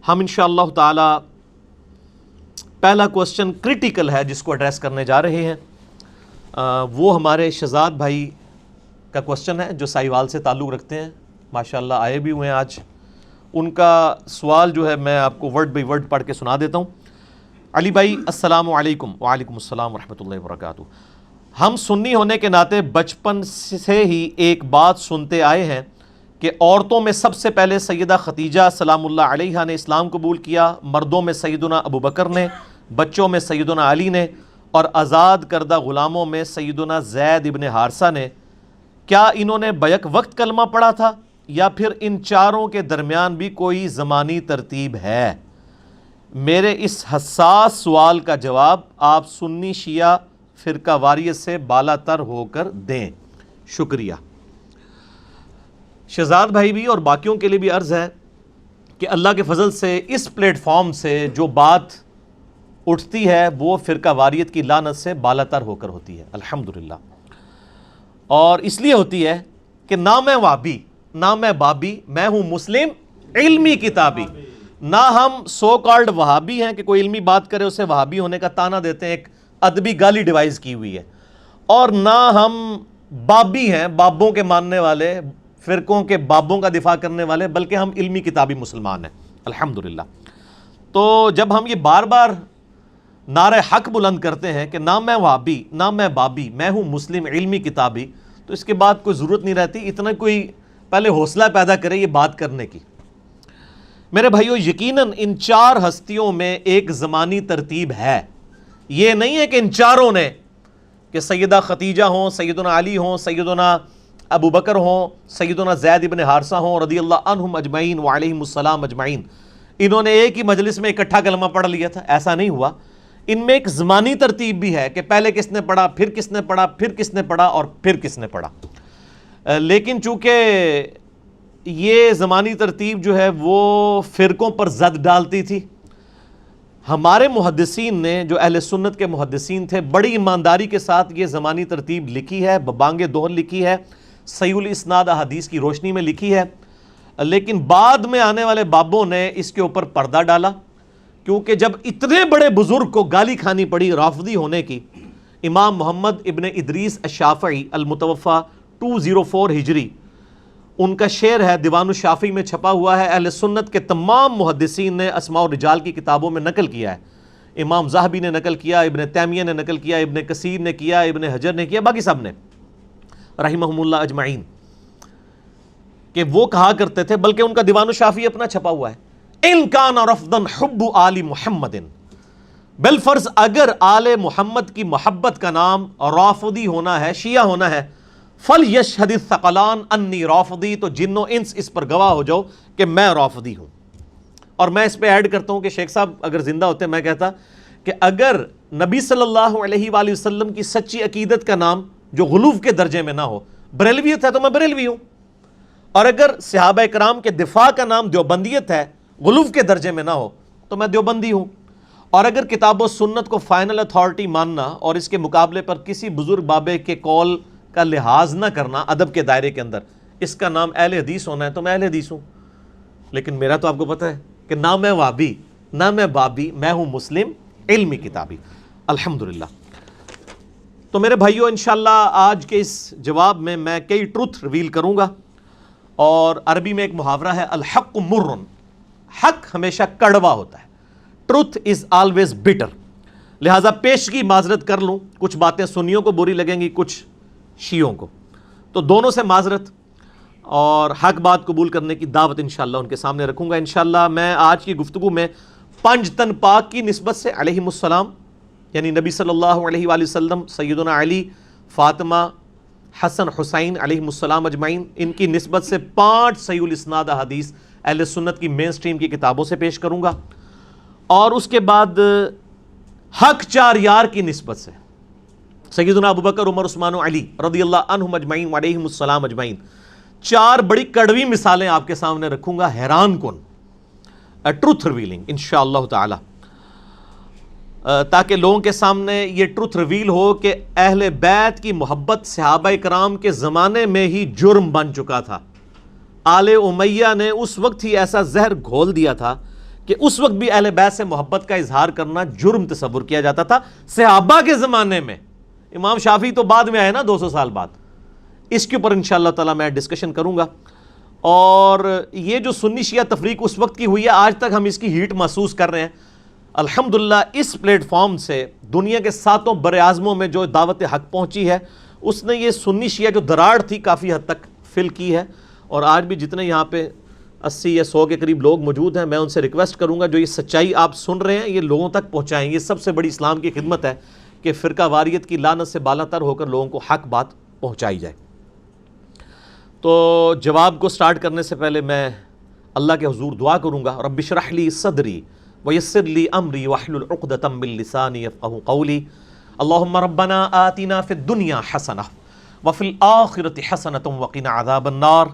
ہم انشاءاللہ تعالی پہلا کوسچن کرٹیکل ہے جس کو ایڈریس کرنے جا رہے ہیں، وہ ہمارے شہزاد بھائی کا کوسچن ہے جو سائیوال سے تعلق رکھتے ہیں، ماشاءاللہ آئے بھی ہوئے ہیں آج۔ ان کا سوال جو ہے میں آپ کو ورڈ بائی ورڈ پڑھ کے سنا دیتا ہوں۔ علی بھائی السلام علیکم۔ وعلیکم السلام ورحمۃ اللہ وبرکاتہ۔ ہم سنی ہونے کے ناطے بچپن سے ہی ایک بات سنتے آئے ہیں کہ عورتوں میں سب سے پہلے سیدہ ختیجہ سلام اللہ علیہا نے اسلام قبول کیا، مردوں میں سیدنا ابو بکر نے، بچوں میں سیدنا علی نے، اور آزاد کردہ غلاموں میں سیدنا زید ابن حارثہ نے۔ کیا انہوں نے بیک وقت کلمہ پڑھا تھا یا پھر ان چاروں کے درمیان بھی کوئی زمانی ترتیب ہے؟ میرے اس حساس سوال کا جواب آپ سنی شیعہ فرقہ واریت سے بالا تر ہو کر دیں، شکریہ۔ شہزاد بھائی بھی اور باقیوں کے لیے بھی عرض ہے کہ اللہ کے فضل سے اس پلیٹ فارم سے جو بات اٹھتی ہے وہ فرقہ واریت کی لعنت سے بالا تر ہو کر ہوتی ہے، الحمدللہ۔ اور اس لیے ہوتی ہے کہ نہ میں وہابی نہ میں بابی، میں ہوں مسلم علمی کتابی۔ نہ ہم سو کالڈ وہابی ہیں کہ کوئی علمی بات کرے اسے وہابی ہونے کا تانا دیتے ہیں، ایک ادبی گالی ڈیوائز کی ہوئی ہے، اور نہ ہم بابی ہیں، بابوں کے ماننے والے، فرقوں کے بابوں کا دفاع کرنے والے، بلکہ ہم علمی کتابی مسلمان ہیں، الحمدللہ۔ تو جب ہم یہ بار بار نعرہ حق بلند کرتے ہیں کہ نہ میں وہابی نہ میں بابی، میں ہوں مسلم علمی کتابی، تو اس کے بعد کوئی ضرورت نہیں رہتی اتنا کوئی پہلے حوصلہ پیدا کرے یہ بات کرنے کی۔ میرے بھائیو، یقیناً ان چار ہستیوں میں ایک زمانی ترتیب ہے۔ یہ نہیں ہے کہ ان چاروں نے، کہ سیدہ ختیجہ ہوں، سیدنا علی ہوں، سیدنا ابو بکر ہوں، سیدنا زید ابن حارثہ ہوں رضی اللہ عنہم اجمعین وعلیہم السلام اجمعین، انہوں نے ایک ہی مجلس میں اکٹھا کلمہ پڑھ لیا تھا، ایسا نہیں ہوا۔ ان میں ایک زمانی ترتیب بھی ہے کہ پہلے کس نے پڑھا، پھر کس نے پڑھا، پھر کس نے پڑھا، اور پھر کس نے پڑھا۔ لیکن چونکہ یہ زمانی ترتیب جو ہے وہ فرقوں پر زد ڈالتی تھی، ہمارے محدثین نے جو اہل سنت کے محدثین تھے بڑی ایمانداری کے ساتھ یہ زمانی ترتیب لکھی ہے، ببانگ دوہر لکھی ہے، صحیح الاسناد احادیث کی روشنی میں لکھی ہے، لیکن بعد میں آنے والے بابوں نے اس کے اوپر پردہ ڈالا، کیونکہ جب اتنے بڑے بزرگ کو گالی کھانی پڑی رافضی ہونے کی، امام محمد ابن ادریس الشافعی المتوفی 204 ہجری، ان کا شعر ہے دیوان الشافعی میں چھپا ہوا ہے، اہل سنت کے تمام محدثین نے اسماء الرجال کی کتابوں میں نقل کیا ہے، امام ذہبی نے نقل کیا، ابن تیمیہ نے نقل کیا، ابن کثیر نے کیا، ابن حجر نے کیا، باقی سب نے رحمہم اللہ اجمعین، کہ وہ کہا کرتے تھے، بلکہ ان کا دیوان الشافعی اپنا چھپا ہوا ہے، ان کان رفضا حب آل محمد، بالفرض اگر آل محمد کی محبت کا نام رافضی ہونا ہے، شیعہ ہونا ہے، فَلْيَشْهَدِ الثَّقَلَانِ أَنِّي رَافِضِی، تو جن و انس اس پر گواہ ہو جاؤ کہ میں رافضی ہوں۔ اور میں اس پہ ایڈ کرتا ہوں کہ شیخ صاحب اگر زندہ ہوتے میں کہتا کہ اگر نبی صلی اللہ علیہ وآلہ وسلم کی سچی عقیدت کا نام جو غلوف کے درجے میں نہ ہو، بریلویت ہے تو میں بریلوی ہوں، اور اگر صحابہ کرام کے دفاع کا نام دیوبندیت ہے، غلوف کے درجے میں نہ ہو، تو میں دیوبندی ہوں، اور اگر کتاب و سنت کو فائنل اتھارٹی ماننا اور اس کے مقابلے پر کسی بزرگ بابے کے قول کا لحاظ نہ کرنا ادب کے دائرے کے اندر، اس کا نام اہل حدیث ہونا ہے تو میں اہل حدیث ہوں۔ لیکن میرا تو آپ کو پتہ ہے کہ نہ میں وہابی نہ میں بابی، میں ہوں مسلم علمی کتابی، الحمدللہ۔ تو میرے بھائیو، انشاءاللہ آج کے اس جواب میں میں کئی ٹروتھ ریویل کروں گا، اور عربی میں ایک محاورہ ہے الحق مر، حق ہمیشہ کڑوا ہوتا ہے، ٹروتھ از آلویز بٹر، لہٰذا پیشگی معذرت کر لوں، کچھ باتیں سنیوں کو بری لگیں گی، کچھ شیعوں کو، تو دونوں سے معذرت، اور حق بات قبول کرنے کی دعوت انشاءاللہ ان کے سامنے رکھوں گا۔ انشاءاللہ میں آج کی گفتگو میں پنج تن پاک کی نسبت سے علیہم السلام، یعنی نبی صلی اللہ علیہ وآلہ وسلم، سیدنا علی، فاطمہ، حسن، حسین علیہم السلام اجمعین، ان کی نسبت سے 5 صحیح الاسناد احادیث اہل سنت کی مین سٹریم کی کتابوں سے پیش کروں گا، اور اس کے بعد حق 4 یار کی نسبت سے سیدنا ابو بکر، عمر، عثمان و علی رضی اللہ عنہم اجمعین وعلیہم السلام اجمعین، 4 بڑی کڑوی مثالیں آپ کے سامنے رکھوں گا، حیران کن، ٹروتھ ریویلنگ انشاءاللہ تعالی، تاکہ لوگوں کے سامنے یہ ٹروتھ ریویل ہو کہ اہل بیت کی محبت صحابہ کرام کے زمانے میں ہی جرم بن چکا تھا۔ آل امیہ نے اس وقت ہی ایسا زہر گھول دیا تھا کہ اس وقت بھی اہل بیت سے محبت کا اظہار کرنا جرم تصور کیا جاتا تھا صحابہ کے زمانے میں. امام شافعی تو بعد میں آئے نا 200 سال بعد. اس کے اوپر انشاءاللہ تعالی میں ڈسکشن کروں گا. اور یہ جو سنی شیعہ تفریق اس وقت کی ہوئی ہے، آج تک ہم اس کی ہیٹ محسوس کر رہے ہیں. الحمدللہ اس پلیٹ فارم سے دنیا کے 7 بر اعظموں میں جو دعوت حق پہنچی ہے، اس نے یہ سنی شیعہ جو دراڑ تھی کافی حد تک فل کی ہے. اور آج بھی جتنے یہاں پہ 80 یا 100 کے قریب لوگ موجود ہیں، میں ان سے ریکویسٹ کروں گا جو یہ سچائی آپ سن رہے ہیں یہ لوگوں تک پہنچائیں. یہ سب سے بڑی اسلام کی خدمت ہے کہ فرقہ واریت کی لعنت سے بالا تر ہو کر لوگوں کو حق بات پہنچائی جائے. تو جواب کو سٹارٹ کرنے سے پہلے میں اللہ کے حضور دعا کروں گا. رب اشرح لی صدری ویسر لی امری واحلل عقدۃ من لسانی یفقهوا قولی. اللهم ربنا آتنا فی الدنیا حسنہ وفی الآخرۃ حسنۃ وقنا عذاب النار.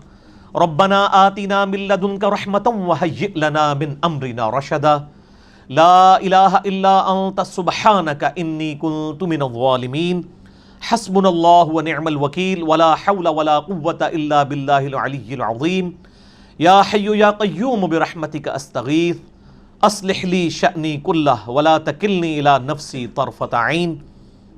ربنا آتنا من لدنک رحمۃ وہیئ لنا من امرنا رشدا. لا الہ الا انت سبحانک انی کنت من الظالمین. حسبنا اللہ ونعم الوکیل ولا حول ولا قوة الا باللہ العلی العظیم. یا حی یا قیوم برحمتک استغیث اصلح لی شأنی کلہ ولا تکلنی الی نفسی طرفۃ عین.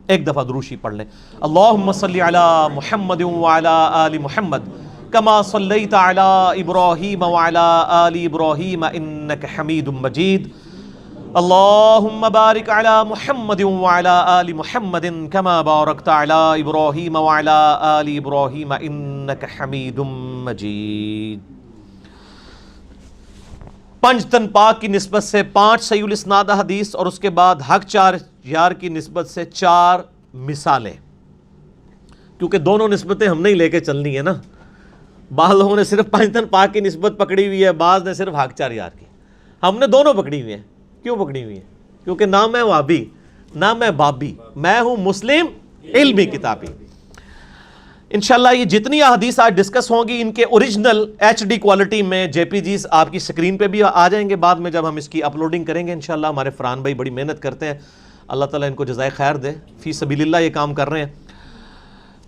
ایک دفعہ دروشی پڑھ لیں. اللہم صلی علی محمد وعلی آل محمد کما صلیت علی ابراہیم وعلی آل ابراہیم انک حمید مجید. اللہم بارک علی محمد وعلی آل محمد کما بارکت علی ابراہیم وعلی آل ابراہیم انک حمید مجید. پنج تن پاک کی نسبت سے 5 صحیح الاسناد حدیث اور اس کے بعد حق 4 یار کی نسبت سے 4 مثالیں. کیونکہ دونوں نسبتیں ہم نہیں لے کے چلنی ہے نا. بعض لوگوں نے صرف 5 تن پاک کی نسبت پکڑی ہوئی ہے، بعض نے صرف حق 4 یار کی. ہم نے دونوں پکڑی ہوئی ہیں. کیوں پکڑی ہوئی ہیں؟ کیونکہ نہ میں وابی نہ میں بابی، میں ہوں مسلم علمی کتابی. انشاءاللہ یہ جتنی احادیث آج ڈسکس ہوں گی ان کے اوریجنل HD کوالٹی میں جے پی جیز آپ کی سکرین پہ بھی آ جائیں گے بعد میں جب ہم اس کی اپلوڈنگ کریں گے انشاءاللہ. ہمارے فرحان بھائی بڑی محنت کرتے ہیں، اللہ تعالیٰ ان کو جزائے خیر دے، فی سبیل اللہ یہ کام کر رہے ہیں.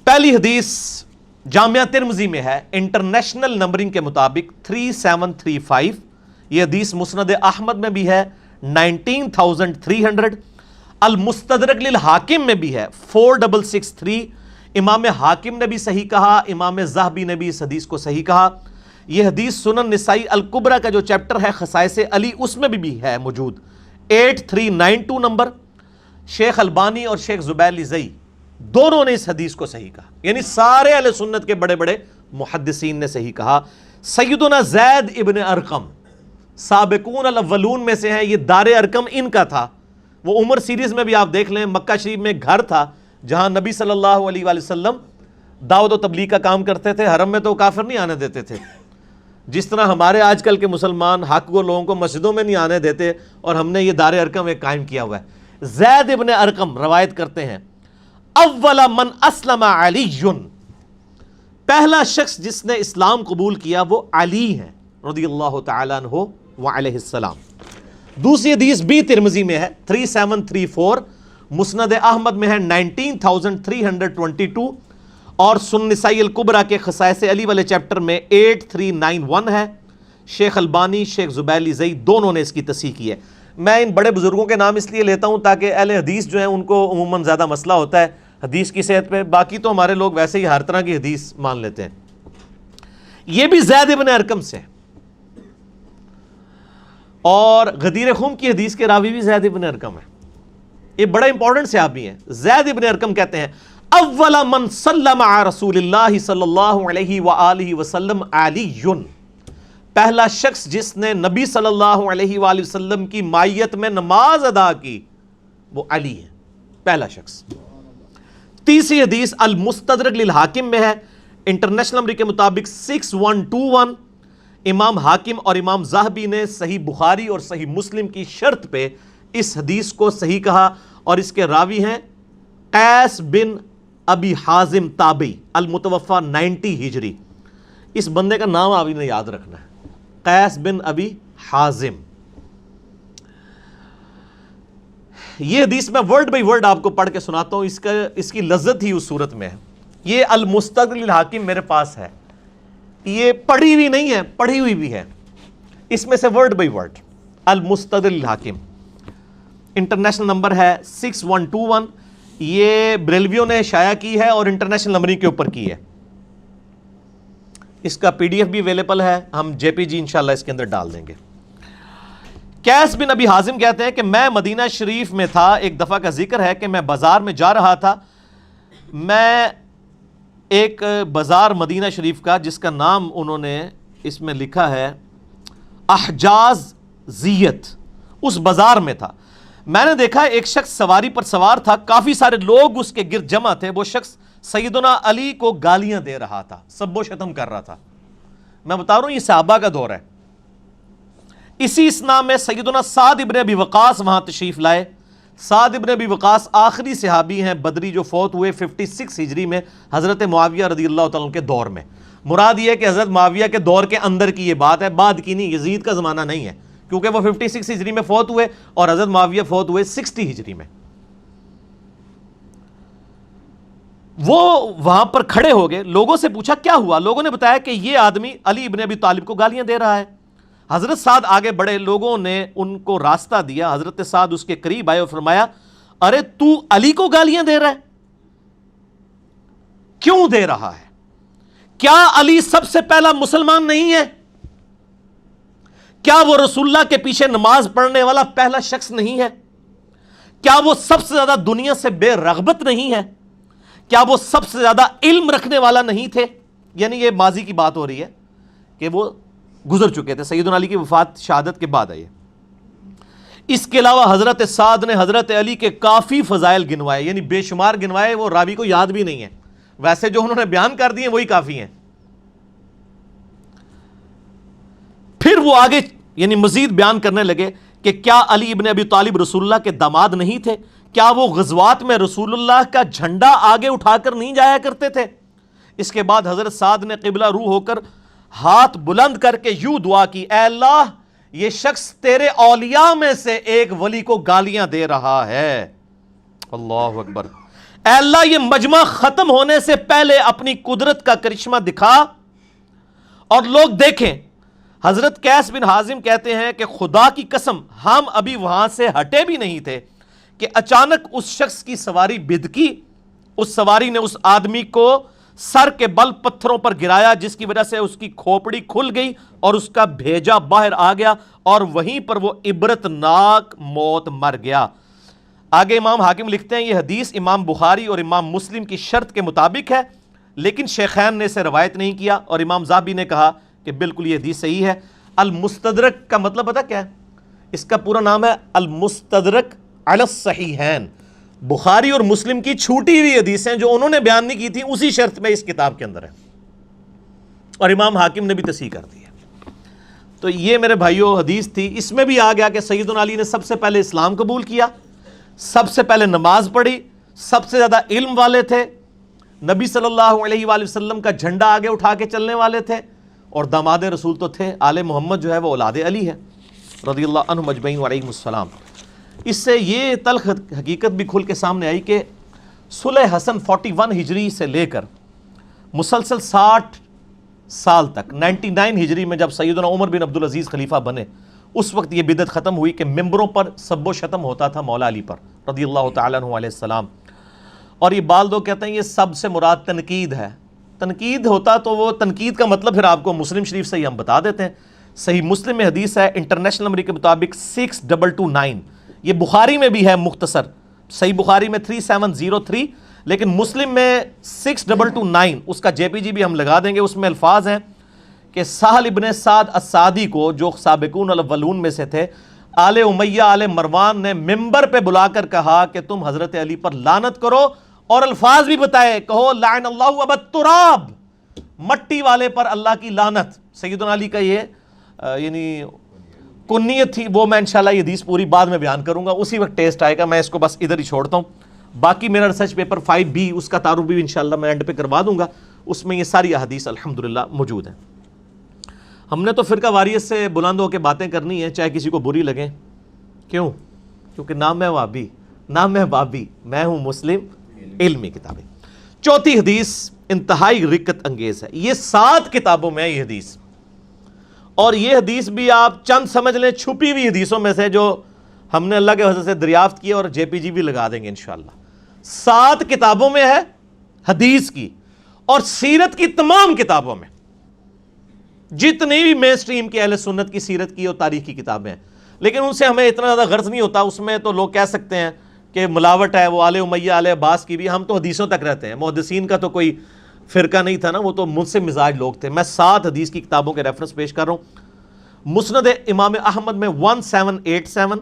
پہلی حدیث جامعہ ترمذی میں ہے انٹرنیشنل نمبرنگ کے مطابق 3735. یہ حدیث مسند احمد میں بھی ہے 19300. المستدرک للحاکم میں بھی ہے 4663. امام حاکم نے بھی صحیح کہا، امام ذہبی نے بھی اس حدیث کو صحیح کہا. یہ حدیث سنن نسائی الکبریٰ کا جو چیپٹر ہے خصائص علی اس میں بھی ہے موجود 8392 نمبر. شیخ البانی اور شیخ زبیلی زئی دونوں نے اس حدیث کو صحیح کہا، یعنی سارے اہل سنت کے بڑے بڑے محدثین نے صحیح کہا. سیدنا زید ابن ارقم سابقون الاولون میں سے ہیں. یہ دار ارقم ان کا تھا. وہ عمر سیریز میں بھی آپ دیکھ لیں، مکہ شریف میں گھر تھا جہاں نبی صلی اللہ علیہ وآلہ وسلم دعوت و تبلیغ کا کام کرتے تھے. حرم میں تو کافر نہیں آنے دیتے تھے، جس طرح ہمارے آج کل کے مسلمان حق کو لوگوں کو مسجدوں میں نہیں آنے دیتے، اور ہم نے یہ دار ارقم ایک قائم کیا ہوا ہے. زید ابن ارقم روایت کرتے ہیں اول من اسلم علی، پہلا شخص جس نے اسلام قبول کیا وہ علی ہیں رضی اللہ تعالیٰ عنہ وعلیہ السلام. دوسری حدیث بھی ترمذی میں ہے 3734. مسند احمد میں ہے 19322 اور سنن نسائی الکبریٰ کے خصائص علی والے چیپٹر میں 8391 ہے. شیخ البانی شیخ زبیلی زئی دونوں نے اس کی تصحیح کی ہے. میں ان بڑے بزرگوں کے نام اس لیے لیتا ہوں تاکہ اہل حدیث جو ہیں ان کو عموماً زیادہ مسئلہ ہوتا ہے حدیث کی صحت پہ. باقی تو ہمارے لوگ ویسے ہی ہر طرح کی حدیث مان لیتے ہیں. یہ بھی زید ابن ارقم سے، اور غدیر خم کی حدیث کے راوی بھی زید ابن ارقم ہے. یہ بڑا امپورٹنٹ صحابی ہیں. زید ابن ارقم کہتے ہیں اول من سلم علی رسول اللہ صلی اللہ علیہ وآلہ وسلم علی، پہلا شخص جس نے نبی صلی اللہ علیہ وآلہ وسلم کی مائیت میں نماز ادا کی وہ علی ہے، پہلا شخص. تیسری حدیث المستدرک للحاکم میں ہے انٹرنیشنل نمبر کے مطابق 6121. امام حاکم اور امام ذہبی نے صحیح بخاری اور صحیح مسلم کی شرط پہ اس حدیث کو صحیح کہا، اور اس کے راوی ہیں قیس بن ابی حازم تابعی المتوفى 90 ہجری. اس بندے کا نام آپ نے یاد رکھنا ہے، قیس بن ابی حازم. یہ حدیث میں ورڈ بائی ورڈ آپ کو پڑھ کے سناتا ہوں، اس کی لذت ہی اس صورت میں ہے. یہ المستدرک للحاکم میرے پاس ہے، یہ پڑھی ہوئی نہیں ہے، پڑھی ہوئی بھی ہے. اس میں سے ورڈ بائی ورڈ المستدرک الحاکم، انٹرنیشنل نمبر ہے 6121، یہ بریلویوں نے شائع کی ہے اور انٹرنیشنل نمبرنگ کے اوپر کی ہے. اس کا پی ڈی ایف بھی اویلیبل ہے، ہم جے پی جی انشاءاللہ اس کے اندر ڈال دیں گے. قیس بن ابی حازم کہتے ہیں کہ میں مدینہ شریف میں تھا، ایک دفعہ کا ذکر ہے کہ میں بازار میں جا رہا تھا، میں ایک بازار مدینہ شریف کا جس کا نام انہوں نے اس میں لکھا ہے احجاز زیت، اس بازار میں تھا. میں نے دیکھا ایک شخص سواری پر سوار تھا، کافی سارے لوگ اس کے گرد جمع تھے. وہ شخص سیدنا علی کو گالیاں دے رہا تھا، سب و شتم کر رہا تھا. میں بتا رہا ہوں یہ صحابہ کا دور ہے. اسی اسنا میں سیدنا سعد ابن ابی وقاص وہاں تشریف لائے. سعد ابن ابی وقاص آخری صحابی ہیں بدری جو فوت ہوئے 56 ہجری میں حضرت معاویہ رضی اللہ تعالیٰ عنہ کے دور میں. مراد یہ ہے کہ حضرت معاویہ کے دور کے اندر کی یہ بات ہے، بعد کی نہیں، یزید کا زمانہ نہیں ہے، کیونکہ وہ 56 ہجری میں فوت ہوئے اور حضرت معاویہ فوت ہوئے 60 ہجری میں. وہ وہاں پر کھڑے ہو گئے، لوگوں سے پوچھا کیا ہوا. لوگوں نے بتایا کہ یہ آدمی علی ابن ابی طالب کو گالیاں دے رہا ہے. حضرت سعد آگے بڑھے، لوگوں نے ان کو راستہ دیا. حضرت سعد اس کے قریب آئے اور فرمایا ارے تو علی کو گالیاں دے رہا ہے، کیوں دے رہا ہے؟ کیا علی سب سے پہلا مسلمان نہیں ہے؟ کیا وہ رسول اللہ کے پیچھے نماز پڑھنے والا پہلا شخص نہیں ہے؟ کیا وہ سب سے زیادہ دنیا سے بے رغبت نہیں ہے؟ کیا وہ سب سے زیادہ علم رکھنے والا نہیں تھے؟ یعنی یہ ماضی کی بات ہو رہی ہے کہ وہ گزر چکے تھے، سیدنا علی کی وفات شہادت کے بعد آئی. اس کے علاوہ حضرت سعد نے حضرت علی کے کافی فضائل گنوائے، یعنی بے شمار گنوائے، وہ راوی کو یاد بھی نہیں ہے، ویسے جو انہوں نے بیان کر دیے وہی کافی ہیں. پھر وہ آگے یعنی مزید بیان کرنے لگے کہ کیا علی ابن ابی طالب رسول اللہ کے داماد نہیں تھے؟ کیا وہ غزوات میں رسول اللہ کا جھنڈا آگے اٹھا کر نہیں جایا کرتے تھے؟ اس کے بعد حضرت سعد نے قبلہ رو ہو کر ہاتھ بلند کر کے یوں دعا کی، اے اللہ یہ شخص تیرے اولیاء میں سے ایک ولی کو گالیاں دے رہا ہے. اللہ اکبر. اے اللہ یہ مجمع ختم ہونے سے پہلے اپنی قدرت کا کرشمہ دکھا اور لوگ دیکھیں. حضرت قیس بن حازم کہتے ہیں کہ خدا کی قسم ہم ابھی وہاں سے ہٹے بھی نہیں تھے کہ اچانک اس شخص کی سواری بدکی. اس سواری نے اس آدمی کو سر کے بل پتھروں پر گرایا، جس کی وجہ سے اس کی کھوپڑی کھل گئی اور اس کا بھیجا باہر آ گیا اور وہیں پر وہ عبرتناک موت مر گیا. آگے امام حاکم لکھتے ہیں یہ حدیث امام بخاری اور امام مسلم کی شرط کے مطابق ہے، لیکن شیخین نے اسے روایت نہیں کیا اور امام ذہبی نے کہا کہ بالکل یہ حدیث صحیح ہے. المستدرک کا مطلب پتہ کیا ہے؟ اس کا پورا نام ہے المستدرک علی الصحیحین. بخاری اور مسلم کی چھوٹی ہوئی حدیثیں جو انہوں نے بیان نہیں کی تھی اسی شرط میں اس کتاب کے اندر ہے، اور امام حاکم نے بھی تصحیح کر دی ہے. تو یہ میرے بھائیوں حدیث تھی. اس میں بھی آ گیا کہ سیدنا علی نے سب سے پہلے اسلام قبول کیا، سب سے پہلے نماز پڑھی، سب سے زیادہ علم والے تھے، نبی صلی اللہ علیہ وآلہ وسلم کا جھنڈا آگے اٹھا کے چلنے والے تھے، اور داماد رسول تو تھے. آل محمد جو ہے وہ اولاد علی ہے رضی اللہ عنہم اجمعین وعلیہم السلام. اس سے یہ تلخ حقیقت بھی کھل کے سامنے آئی کہ صلح حسن 41 ہجری سے لے کر مسلسل 60 سال تک 99 ہجری میں جب سیدنا عمر بن عبدالعزیز خلیفہ بنے، اس وقت یہ بدعت ختم ہوئی کہ ممبروں پر سب و شتم ہوتا تھا مولا علی پر رضی اللہ تعالیٰ عنہ علیہ السلام. اور یہ بال دو کہتے ہیں یہ سب سے مراد تنقید ہے. تنقید ہوتا تو وہ تنقید کا مطلب پھر آپ کو مسلم شریف سے ہی ہم بتا دیتے ہیں. صحیح مسلم میں حدیث ہے انٹرنیشنل نمبر کے مطابق 6229. یہ بخاری میں بھی ہے مختصر، صحیح بخاری میں 3703، لیکن مسلم میں 6229. اس کا جے پی جی بھی ہم لگا دیں گے. اس میں الفاظ ہیں کہ سہل ابن سعد السعدی کو جو سابقون الاولون میں سے تھے، آل امیہ آل مروان نے ممبر پہ بلا کر کہا کہ تم حضرت علی پر لعنت کرو، اور الفاظ بھی بتائے، کہو لعن اللہ ابا التراب، مٹی والے پر اللہ کی لعنت. سیدنا علی کا یہ یعنی کنیت تھی، وہ میں انشاءاللہ یہ حدیث پوری بعد میں بیان کروں گا، اسی وقت ٹیسٹ آئے گا. میں اس کو بس ادھر ہی چھوڑتا ہوں. باقی میرا ریسرچ پیپر 5B اس کا تعارف بھی انشاءاللہ میں اینڈ پہ کروا دوں گا، اس میں یہ ساری احادیث الحمدللہ موجود ہیں. ہم نے تو فرقہ واریت سے بلند ہو کے باتیں کرنی ہیں چاہے کسی کو بری لگیں. کیوں؟ کیونکہ نام ہے وابی، نام ہے بابی، میں ہوں مسلم علمی کتابیں. چوتھی حدیث انتہائی رقت انگیز ہے. یہ 7 کتابوں میں یہ حدیث، اور یہ حدیث بھی آپ چند سمجھ لیں چھپی ہوئی حدیثوں میں سے جو ہم نے اللہ کے فضل سے دریافت کی اور جے پی جی بھی لگا دیں گے انشاءاللہ. 7 کتابوں میں ہے حدیث کی، اور سیرت کی تمام کتابوں میں، جتنی بھی مین سٹریم کی اہل سنت کی سیرت کی اور تاریخ کی کتابیں ہیں. لیکن ان سے ہمیں اتنا زیادہ غرض نہیں ہوتا، اس میں تو لوگ کہہ سکتے ہیں کہ ملاوٹ ہے، وہ آل امیہ آل عباس کی بھی. ہم تو حدیثوں تک رہتے ہیں، محدثین کا تو کوئی فرقہ نہیں تھا نا، وہ تو منصف مزاج لوگ تھے. میں 7 حدیث کی کتابوں کے ریفرنس پیش کر رہا ہوں. مسند امام احمد میں 1787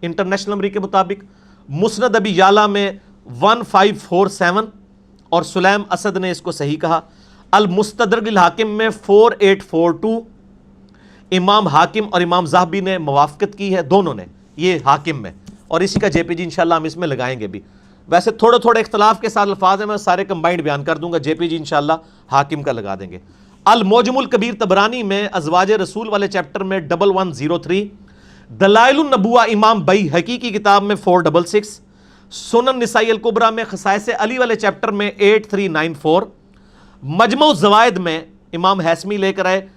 انٹرنیشنل نمبر کے مطابق، مسند ابی یعلا میں 1547 اور سلیم اسد نے اس کو صحیح کہا. المستدرک للحاکم میں 4842، امام حاکم اور امام ذہبی نے موافقت کی ہے، دونوں نے، یہ حاکم میں، اور اسی کا جے پی جی انشاءاللہ ہم اس میں لگائیں گے بھی. ویسے تھوڑے تھوڑے اختلاف کے ساتھ الفاظ ہیں، میں سارے کمبائنڈ بیان کر دوں گا، جے پی جی انشاءاللہ حاکم کا لگا دیں گے. المعجم الکبیر طبرانی میں ازواج رسول والے چیپٹر میں 1103، دلائل النبوہ امام بیہقی کی کتاب میں 466، سنن نسائی الکبریٰ میں خصائص علی والے چیپٹر میں 8394، مجمع الزوائد میں امام حیثمی لے کر آئے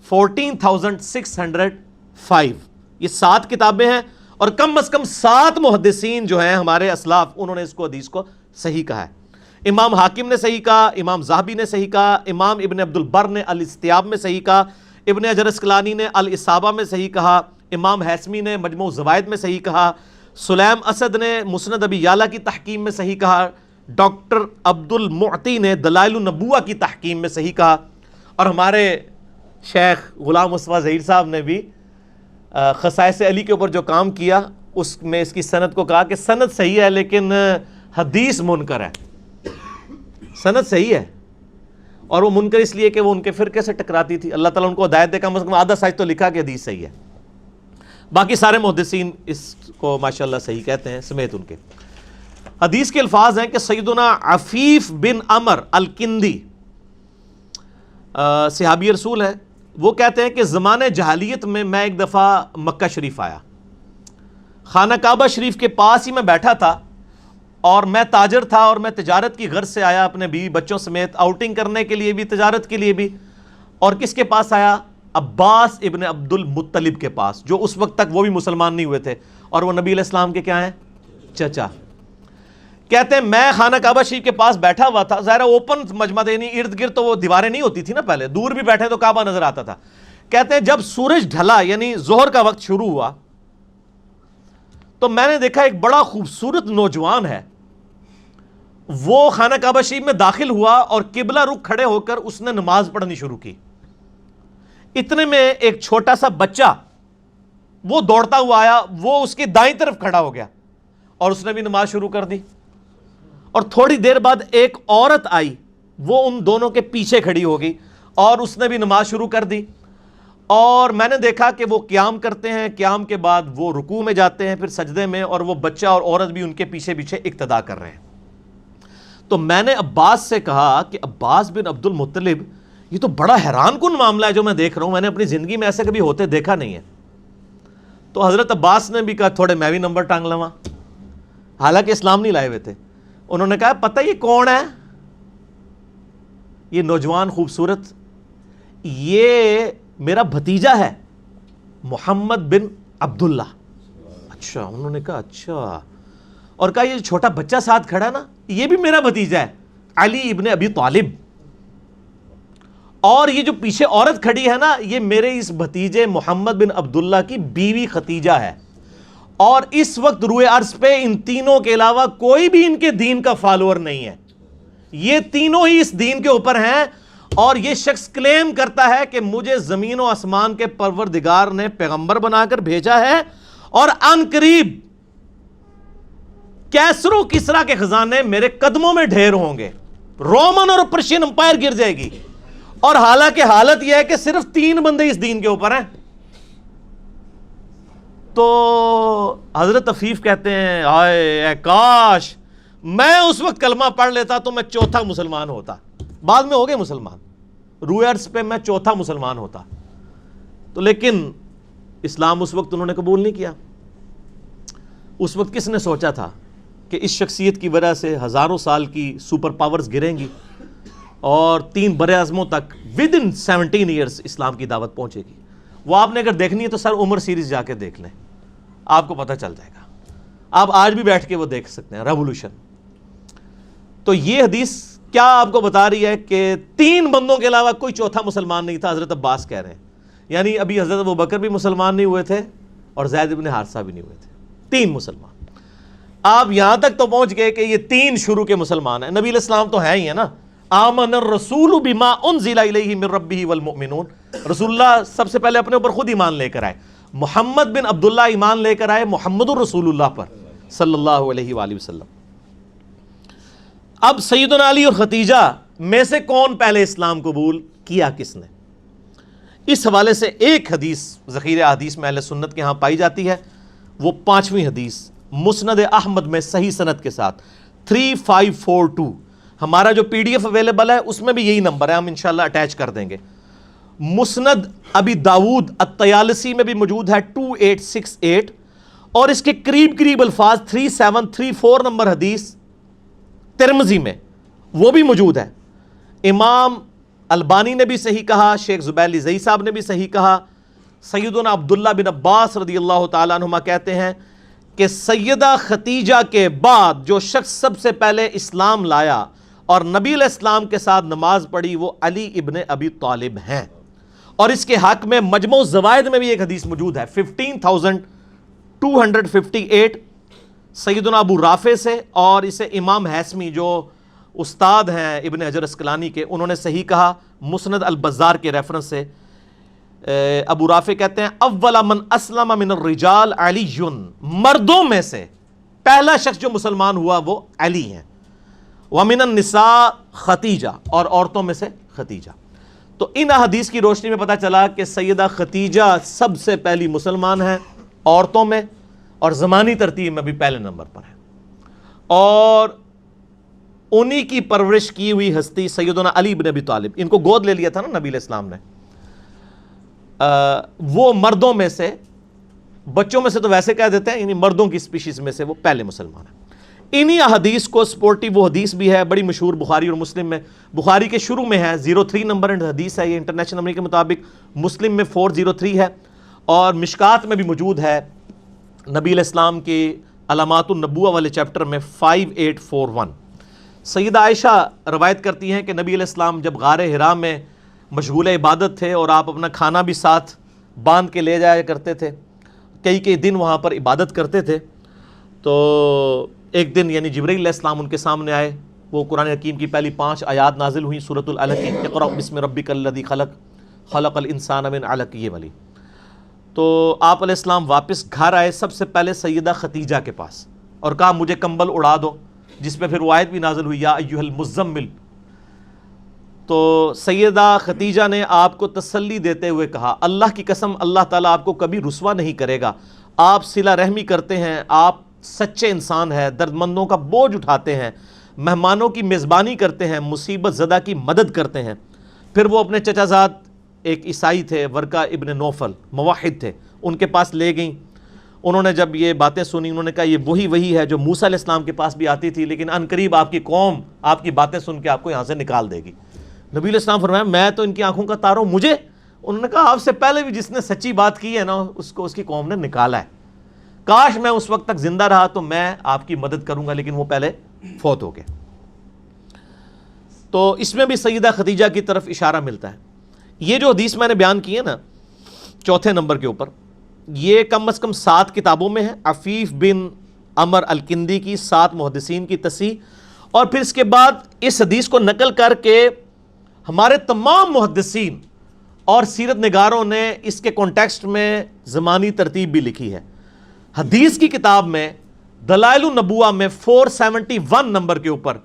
14605. یہ 7 کتابیں ہیں، اور کم از کم 7 محدثین جو ہیں ہمارے اسلاف، انہوں نے اس کو حدیث کو صحیح کہا ہے. امام حاکم نے صحیح کہا، امام ذہبی نے صحیح کہا، امام ابن عبد البر نے الاستیاب میں صحیح کہا، ابن حجر اسقلانی نے الاصابہ میں صحیح کہا، امام حیثمی نے مجموع الزوائد میں صحیح کہا، سلیم اسد نے مسند ابی یعلا کی تحکیم میں صحیح کہا، ڈاکٹر عبد المعطی نے دلائل النبوہ کی تحکیم میں صحیح کہا، اور ہمارے شیخ غلام مصطفیٰ ظہیر صاحب نے بھی خصائص علی کے اوپر جو کام کیا اس میں اس کی سند کو کہا کہ سند صحیح ہے لیکن حدیث منکر ہے. سند صحیح ہے، اور وہ منکر اس لیے کہ وہ ان کے فرقے سے ٹکراتی تھی. اللہ تعالیٰ ان کو ہدایت دے، کم از کم آدھا سچ تو لکھا کہ حدیث صحیح ہے. باقی سارے محدثین اس کو ماشاءاللہ صحیح کہتے ہیں سمیت ان کے. حدیث کے الفاظ ہیں کہ سیدنا عفیف بن عمر الکندی صحابی رسول ہے، وہ کہتے ہیں کہ زمانے جہالیت میں ایک دفعہ مکہ شریف آیا، خانہ کعبہ شریف کے پاس ہی میں بیٹھا تھا، اور میں تاجر تھا اور میں تجارت کی غرض سے آیا اپنے بیوی بچوں سمیت، آؤٹنگ کرنے کے لیے بھی تجارت کے لیے بھی. اور کس کے پاس آیا؟ عباس ابن عبد المطلب کے پاس، جو اس وقت تک وہ بھی مسلمان نہیں ہوئے تھے، اور وہ نبی علیہ السلام کے کیا ہیں؟ چچا. کہتے ہیں میں خانہ کعبہ شریف کے پاس بیٹھا ہوا تھا، ظاہر اوپن مجمع دینی، ارد گرد تو وہ دیواریں نہیں ہوتی تھی نا، پہلے دور بھی بیٹھے تو کعبہ نظر آتا تھا. کہتے ہیں جب سورج ڈھلا یعنی ظہر کا وقت شروع ہوا تو میں نے دیکھا ایک بڑا خوبصورت نوجوان ہے، وہ خانہ کعبہ شریف میں داخل ہوا اور قبلہ رخ کھڑے ہو کر اس نے نماز پڑھنی شروع کی. اتنے میں ایک چھوٹا سا بچہ وہ دوڑتا ہوا آیا، وہ اس کی دائیں طرف کھڑا ہو گیا اور اس نے بھی نماز شروع کر دی. اور تھوڑی دیر بعد ایک عورت آئی، وہ ان دونوں کے پیچھے کھڑی ہو گئی اور اس نے بھی نماز شروع کر دی. اور میں نے دیکھا کہ وہ قیام کرتے ہیں، قیام کے بعد وہ رکوع میں جاتے ہیں، پھر سجدے میں، اور وہ بچہ اور عورت بھی ان کے پیچھے پیچھے اقتدا کر رہے ہیں. تو میں نے عباس سے کہا کہ عباس بن عبد المطلب، یہ تو بڑا حیران کن معاملہ ہے جو میں دیکھ رہا ہوں، میں نے اپنی زندگی میں ایسے کبھی ہوتے دیکھا نہیں ہے. تو حضرت عباس نے بھی کہا تھوڑے میں بھی نمبر ٹانگ لواں، حالانکہ اسلام نہیں لائے ہوئے تھے. انہوں نے کہا پتہ یہ کون ہے؟ یہ نوجوان خوبصورت، یہ میرا بھتیجا ہے محمد بن عبداللہ. اچھا. انہوں نے کہا اچھا، اور کہا یہ چھوٹا بچہ ساتھ کھڑا نا، یہ بھی میرا بھتیجا ہے علی ابن ابی طالب، اور یہ جو پیچھے عورت کھڑی ہے نا، یہ میرے اس بھتیجے محمد بن عبداللہ کی بیوی ختیجہ ہے. اور اس وقت روئے عرض پہ ان تینوں کے علاوہ کوئی بھی ان کے دین کا فالوور نہیں ہے، یہ تینوں ہی اس دین کے اوپر ہیں. اور یہ شخص کلیم کرتا ہے کہ مجھے زمین و آسمان کے پروردگار نے پیغمبر بنا کر بھیجا ہے، اور ان قریب کیسر و کسرا کے خزانے میرے قدموں میں ڈھیر ہوں گے، رومن اور پرشین امپائر گر جائے گی. اور حالانکہ حالت یہ ہے کہ صرف 3 بندے اس دین کے اوپر ہیں. تو حضرت عفیف کہتے ہیں اے کاش میں اس وقت کلمہ پڑھ لیتا تو میں چوتھا مسلمان ہوتا. بعد میں ہو گئے مسلمان، روئے عرض پہ میں چوتھا مسلمان ہوتا. تو لیکن اسلام اس وقت انہوں نے قبول نہیں کیا. اس وقت کس نے سوچا تھا کہ اس شخصیت کی وجہ سے ہزاروں سال کی سپر پاورز گریں گی اور 3 براعظموں تک ود ان 17 ایئرس اسلام کی دعوت پہنچے گی. وہ آپ نے اگر دیکھنی ہے تو سر عمر سیریز جا کے دیکھ لیں, آپ کو پتہ چل جائے گا. آپ آج بھی بیٹھ کے وہ دیکھ سکتے ہیں, ریولوشن. تو یہ حدیث کیا آپ کو بتا رہی ہے کہ 3 بندوں کے علاوہ کوئی چوتھا مسلمان نہیں تھا. حضرت عباس کہہ رہے ہیں, یعنی ابھی حضرت ابوبکر بھی مسلمان نہیں ہوئے تھے اور زید بن حارثہ بھی نہیں ہوئے تھے, 3 مسلمان. آپ یہاں تک تو پہنچ گئے کہ یہ 3 شروع کے مسلمان ہیں. نبی علیہ السلام تو ہیں ہی ہے نا, آمن الرسول بما انزل الیہ من ربہ والمؤمنون. رسول اللہ سب سے پہلے اپنے اوپر خود ایمان لے کر آئے. محمد بن عبداللہ ایمان لے کر آئے محمد الرسول اللہ پر صلی اللہ علیہ وآلہ وسلم. اب سیدنا علی اور ختیجہ میں سے کون پہلے اسلام قبول کیا, کس نے؟ اس حوالے سے ایک حدیث ذخیرہ حدیث میں اہل سنت کے ہاں پائی جاتی ہے, وہ 5ویں حدیث مسند احمد میں صحیح سند کے ساتھ 3542. ہمارا جو پی ڈی ایف اویلیبل ہے اس میں بھی یہی نمبر ہے, ہم انشاءاللہ اٹیچ کر دیں گے. مسند ابی داود الطیالسی میں بھی موجود ہے 2868, اور اس کے قریب قریب الفاظ 3734 نمبر حدیث ترمذی میں وہ بھی موجود ہے. امام البانی نے بھی صحیح کہا, شیخ زبیر زئی صاحب نے بھی صحیح کہا. سیدنا عبداللہ بن عباس رضی اللہ تعالیٰ عنہما کہتے ہیں کہ سیدہ ختیجہ کے بعد جو شخص سب سے پہلے اسلام لایا اور نبی علیہ السلام کے ساتھ نماز پڑھی وہ علی ابن ابی طالب ہیں. اور اس کے حق میں مجموع الزوائد میں بھی ایک حدیث موجود ہے 15258 سیدنا ابو رافع سے, اور اسے امام حیثمی جو استاد ہیں ابن حجر اسقلانی کے, انہوں نے صحیح کہا مسند البزار کے ریفرنس سے. ابو رافع کہتے ہیں اول من اسلم من الرجال علی, مردوں میں سے پہلا شخص جو مسلمان ہوا وہ علی ہیں. ومن النساء ختیجہ, اور عورتوں میں سے ختیجہ. تو ان حدیث کی روشنی میں پتہ چلا کہ سیدہ ختیجہ سب سے پہلی مسلمان ہیں عورتوں میں, اور زمانی ترتیب میں بھی پہلے نمبر پر ہے. اور انہی کی پرورش کی ہوئی ہستی سیدنا علی بن ابی طالب, ان کو گود لے لیا تھا نا نبی علیہ السلام نے, وہ مردوں میں سے, بچوں میں سے تو ویسے کہہ دیتے ہیں, یعنی مردوں کی سپیشیز میں سے وہ پہلے مسلمان ہیں. انہی حدیث کو سپورٹی وہ حدیث بھی ہے بڑی مشہور بخاری اور مسلم میں. بخاری کے شروع میں ہے 03 نمبر حدیث ہے, یہ انٹرنیشنل نمبر کے مطابق. مسلم میں 403 ہے, اور مشکات میں بھی موجود ہے نبی علیہ السلام کے علامات النبوہ والے چیپٹر میں 5841. سیدہ عائشہ روایت کرتی ہیں کہ نبی علیہ السلام جب غار حرا میں مشغول عبادت تھے اور آپ اپنا کھانا بھی ساتھ باندھ کے لے جایا کرتے تھے, کئی دن وہاں پر عبادت کرتے تھے, تو ایک دن یعنی جبرائیل علیہ السلام ان کے سامنے آئے. وہ قرآن حکیم کی پہلی 5 آیات نازل ہوئیں سورۃ العلق کی, اقرأ بسم ربک الذی خلق خلق الانسان من علق, یہ والی. تو آپ علیہ السلام واپس گھر آئے سب سے پہلے سیدہ ختیجہ کے پاس, اور کہا مجھے کمبل اڑا دو, جس پہ پھر وہ آیت بھی نازل ہوئی یا ایھا المزمل. تو سیدہ ختیجہ نے آپ کو تسلی دیتے ہوئے کہا اللہ کی قسم اللہ تعالیٰ آپ کو کبھی رسوا نہیں کرے گا, آپ صلہ رحمی کرتے ہیں, آپ سچے انسان ہیں, درد مندوں کا بوجھ اٹھاتے ہیں, مہمانوں کی میزبانی کرتے ہیں, مصیبت زدہ کی مدد کرتے ہیں. پھر وہ اپنے چچا زاد ایک عیسائی تھے ورقہ ابن نوفل, موحد تھے, ان کے پاس لے گئیں. انہوں نے جب یہ باتیں سنی انہوں نے کہا یہ وہی ہے جو موسیٰ علیہ السلام کے پاس بھی آتی تھی, لیکن ان قریب آپ کی قوم آپ کی باتیں سن کے آپ کو یہاں سے نکال دے گی. نبی علیہ السلام فرمایا میں تو ان کی آنکھوں کا تاروں مجھے. انہوں نے کہا آپ سے پہلے بھی جس نے سچی بات کی ہے نا اس کو اس کی قوم نے نکالا ہے, کاش میں اس وقت تک زندہ رہا تو میں آپ کی مدد کروں گا, لیکن وہ پہلے فوت ہو گئے. تو اس میں بھی سیدہ ختیجہ کی طرف اشارہ ملتا ہے. یہ جو حدیث میں نے بیان کی ہے نا 4تھے نمبر کے اوپر, یہ کم از کم 7 کتابوں میں ہے. عفیف بن عمر الکندی کی 7 محدثین کی تصحیح, اور پھر اس کے بعد اس حدیث کو نقل کر کے ہمارے تمام محدثین اور سیرت نگاروں نے اس کے کانٹیکسٹ میں زمانی ترتیب بھی لکھی ہے. حدیث کی کتاب میں دلائل النبوہ میں 471 نمبر کے اوپر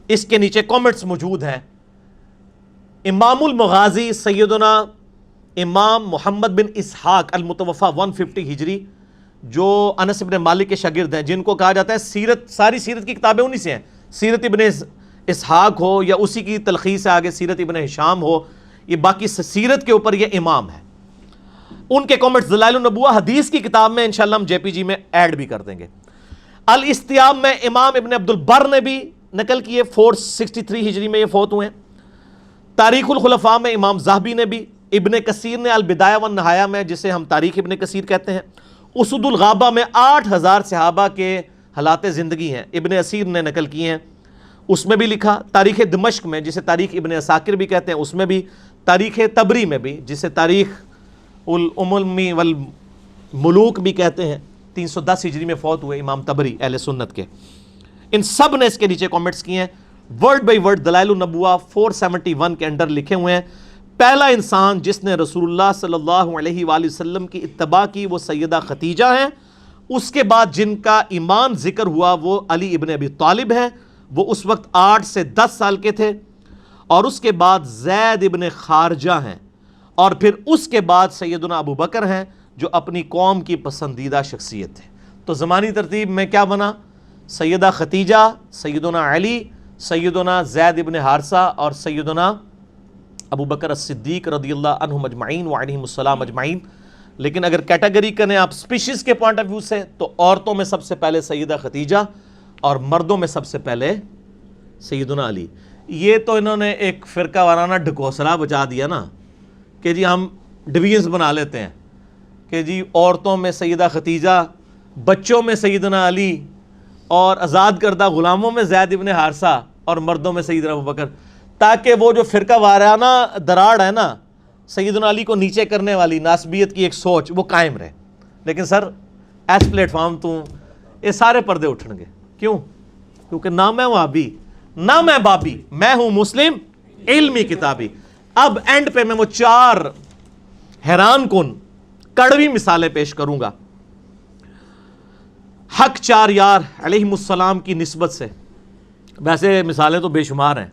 اس کے نیچے کامنٹس موجود ہیں. امام المغازی سیدنا امام محمد بن اسحاق المتوفا 150 ہجری, جو انس ابن مالک کے شاگرد ہیں, جن کو کہا جاتا ہے سیرت, ساری سیرت کی کتابیں انہی سے ہیں. سیرت ابن اسحاق ہو یا اسی کی تلخیص سے آگے سیرت ابن ہشام ہو, یہ باقی سیرت کے اوپر یہ امام ہے. ان کے کامنٹس دلائل النبوہ حدیث کی کتاب میں انشاءاللہ ہم JPG میں ایڈ بھی کر دیں گے. الاستیاب میں امام ابن عبد البر نے بھی نقل کیے, 463 ہجری میں یہ فوت ہوئے ہیں. تاریخ الخلفاء میں امام زاہبی نے بھی, ابن کثیر نے البدایہ والنہایہ میں، جسے ہم تاریخ ابن کثیر کہتے ہیں، اسد الغابہ میں 8000 صحابہ کے حالات زندگی ہیں، ابن اسیر نے نقل کی ہیں، اس میں بھی لکھا۔ تاریخ دمشق میں، جسے تاریخ ابن عساکر بھی کہتے ہیں، اس میں بھی، تاریخ تبری میں بھی، جسے تاریخ الامم والملوک بھی کہتے ہیں، 310 ہجری میں فوت ہوئے امام تبری اہل سنت کے، ان سب نے اس کے نیچے کامنٹس کیے ہیں، ورڈ بائی ورڈ دلائل النبوہ 471 کے اندر لکھے ہوئے ہیں۔ پہلا انسان جس نے رسول اللہ صلی اللہ علیہ وآلہ وسلم کی اتباع کی وہ سیدہ خدیجہ ہیں، اس کے بعد جن کا ایمان ذکر ہوا وہ علی ابن ابی طالب ہیں، وہ اس وقت 8 سے 10 سال کے تھے، اور اس کے بعد زید ابن خارجہ ہیں، اور پھر اس کے بعد سیدنا ابو بکر ہیں جو اپنی قوم کی پسندیدہ شخصیت تھے۔ تو زمانی ترتیب میں کیا بنا؟ سیدہ خدیجہ، سیدنا علی، سیدنا زید ابن حارثہ اور سیدنا ابو بکر الصدیق رضی اللہ عنہم اجمعین وعلیہم السلام اجمعین۔ لیکن اگر کیٹیگری کریں آپ سپیشیز کے پوائنٹ آف ویو سے، تو عورتوں میں سب سے پہلے سیدہ خدیجہ اور مردوں میں سب سے پہلے سیدنا علی۔ یہ تو انہوں نے ایک فرقہ وارانہ ڈھکوسلا بچا دیا نا، کہ جی ہم ڈویژنز بنا لیتے ہیں کہ جی عورتوں میں سیدہ خدیجہ، بچوں میں سیدنا علی، اور آزاد کردہ غلاموں میں زید ابن حارثہ، اور مردوں میں سیدنا ابو بکر، تاکہ وہ جو فرقہ وارانہ دراڑ ہے نا سیدنا علی کو نیچے کرنے والی ناسبیت کی ایک سوچ، وہ قائم رہے۔ لیکن سر ایس پلیٹ فارم تو یہ سارے پردے اٹھن گے، کیوں؟ کیونکہ نہ میں وہابی، نہ میں بابی، میں ہوں مسلم علمی کتابی۔ اب اینڈ پہ میں وہ 4 حیران کن کڑوی مثالیں پیش کروں گا حق 4 یار علیہم السلام کی نسبت سے۔ ویسے مثالیں تو بے شمار ہیں،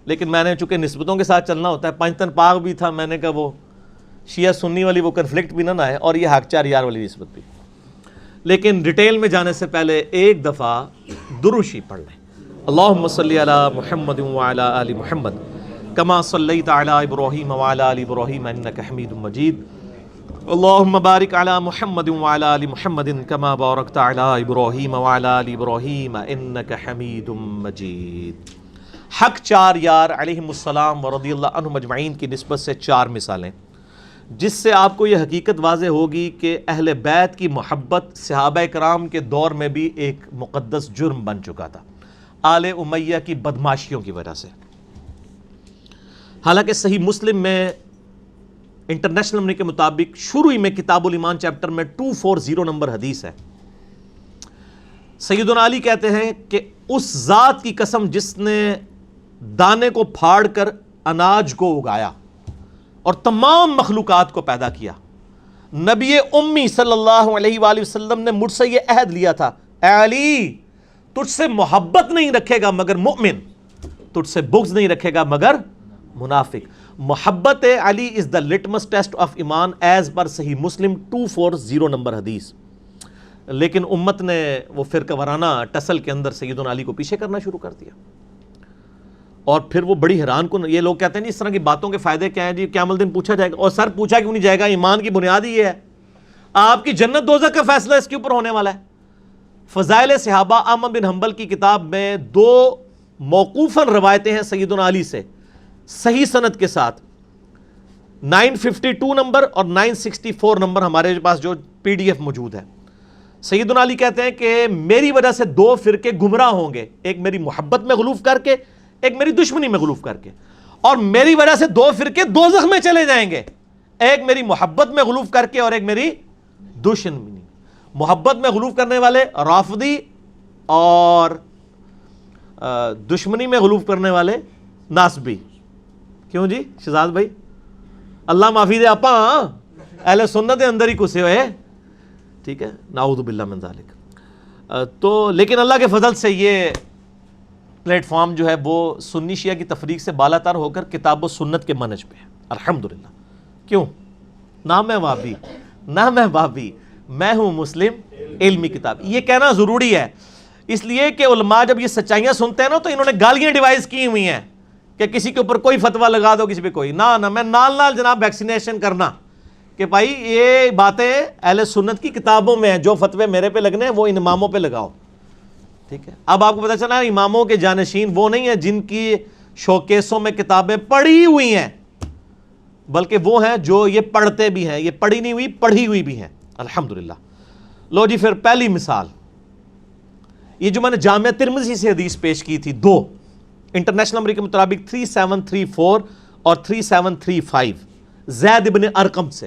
لیکن میں نے چونکہ نسبتوں کے ساتھ چلنا ہوتا ہے، پنجتن پاک بھی تھا، میں نے کہا وہ شیعہ سنی والی وہ کنفلکٹ بھی نہ آئے، اور یہ حق 4 یار والی نسبت بھی۔ لیکن ڈیٹیل میں جانے سے پہلے ایک دفعہ درود شریف پڑھ لیں۔ اللہم صلی علی محمد وعلی آل محمد کما صلیت علی ابراہیم وعلی آل ابراہیم انک حمید مجید، اللہم بارک علی محمد وعلی آل محمد کما بارکت علی ابراہیم وعلی آل ابراہیم انک حمید مجید۔ حق 4 یار علیہم السلام ورضی اللہ عنہم اجمعین کی نسبت سے 4 مثالیں، جس سے آپ کو یہ حقیقت واضح ہوگی کہ اہل بیت کی محبت صحابہ کرام کے دور میں بھی ایک مقدس جرم بن چکا تھا، آل امیہ کی بدماشیوں کی وجہ سے۔ حالانکہ صحیح مسلم میں انٹرنیشنل نمبر کے مطابق شروع میں کتاب الایمان چیپٹر میں 240 نمبر حدیث ہے، سیدنا علی کہتے ہیں کہ اس ذات کی قسم جس نے دانے کو پھاڑ کر اناج کو اگایا اور تمام مخلوقات کو پیدا کیا، نبی امی صلی اللہ علیہ وآلہ وسلم نے مجھ سے یہ عہد لیا تھا، اے علی تجھ سے محبت نہیں رکھے گا مگر مؤمن، تجھ سے بغض نہیں رکھے گا مگر منافق۔ محبت علی از دا لٹمس ٹیسٹ آف ایمان ایز پر صحیح مسلم 240 نمبر حدیث۔ لیکن امت نے وہ فرقہ وارانہ ٹسل کے اندر سیدنا علی کو پیچھے کرنا شروع کر دیا، اور پھر وہ بڑی حیران کن، یہ لوگ کہتے ہیں جی اس طرح کی باتوں کے فائدے کیا ہیں جی، قیامت دن پوچھا جائے گا، اور سر پوچھا کیوں نہیں جائے گا؟ ایمان کی بنیاد ہی یہ ہے، آپ کی جنت دوزخ کا فیصلہ اس کے اوپر ہونے والا ہے۔ فضائل صحابہ احمد بن حنبل کی کتاب میں 2 موقوفاً روایتیں ہیں سیدنا علی سے صحیح سند کے ساتھ، 952 نمبر اور 964 نمبر ہمارے پاس جو PDF موجود ہے۔ سیدنا علی کہتے ہیں کہ میری وجہ سے 2 فرقے گمراہ ہوں گے، ایک میری محبت میں غلوف کر کے، ایک میری دشمنی میں غلوف کر کے، اور میری وجہ سے 2 فرقے دوزخ میں چلے جائیں گے، ایک میری محبت میں غلوف کر کے اور ایک میری دشمنی۔ محبت میں غلوف کرنے والے رافضی، اور دشمنی میں غلوف کرنے والے ناسبی۔ کیوں جی شہزاد بھائی؟ اللہ معافی دے، آپا اہل سنت اندر ہی کسے ہوئے، ٹھیک ہے، نعوذ باللہ من ذالک۔ تو لیکن اللہ کے فضل سے یہ پلیٹ فارم جو ہے وہ سنی شیعہ کی تفریق سے بالا تر ہو کر کتاب و سنت کے منہج پہ ہے، الحمدللہ۔ کیوں؟ نہ میں وہابی، نہ میں بابی، میں ہوں مسلم علمی کتاب۔ یہ کہنا ضروری ہے، اس لیے کہ علماء جب یہ سچائیاں سنتے ہیں نا تو انہوں نے گالیاں ڈیوائز کی ہوئی ہیں کہ کسی کے اوپر کوئی فتویٰ لگا دو، کسی پہ کوئی نہ میں نال جناب ویکسینیشن کرنا کہ بھائی یہ باتیں اہل سنت کی کتابوں میں ہیں، جو فتوے میرے پہ لگنے ہیں وہ ان اماموں پہ لگاؤ، ٹھیک ہے۔ اب آپ کو پتہ چلا اماموں کے جانشین وہ نہیں ہیں جن کی شوکیسوں میں کتابیں پڑھی ہوئی ہیں، بلکہ وہ ہیں جو یہ پڑھتے بھی ہیں, یہ پڑھی نہیں ہوئی پڑھی ہوئی بھی ہیں الحمدللہ. لو جی پھر پہلی مثال, یہ جو میں نے جامعہ ترمذی سے حدیث پیش کی تھی, دو انٹرنیشنل نمبر کے مطابق 3734 اور 3735 زید ابن ارقم سے,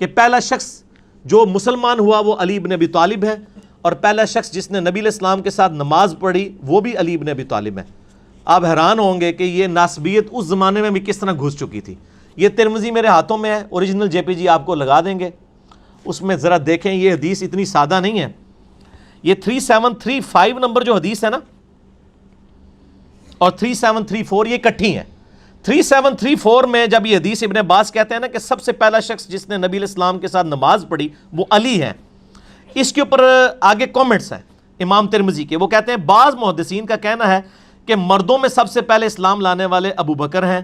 کہ پہلا شخص جو مسلمان ہوا وہ علی ابن ابی طالب ہے, اور پہلا شخص جس نے نبی علیہ السلام کے ساتھ نماز پڑھی وہ بھی علی ابن ابی طالب ہے. آپ حیران ہوں گے کہ یہ ناسبیت اس زمانے میں بھی کس طرح گھس چکی تھی. یہ ترمذی میرے ہاتھوں میں ہے, اوریجنل جے پی جی آپ کو لگا دیں گے, اس میں ذرا دیکھیں. یہ حدیث اتنی سادہ نہیں ہے. یہ 3735 نمبر جو حدیث ہے نا اور 3734 یہ کٹھی ہیں. 3734 میں جب یہ حدیث ابن عباس کہتے ہیں نا کہ سب سے پہلا شخص جس نے نبی علیہ السلام کے ساتھ نماز پڑھی وہ علی ہے, اس کے اوپر آگے کومنٹس ہیں امام ترمذی کے. وہ کہتے ہیں بعض محدثین کا کہنا ہے کہ مردوں میں سب سے پہلے اسلام لانے والے ابو بکر ہیں.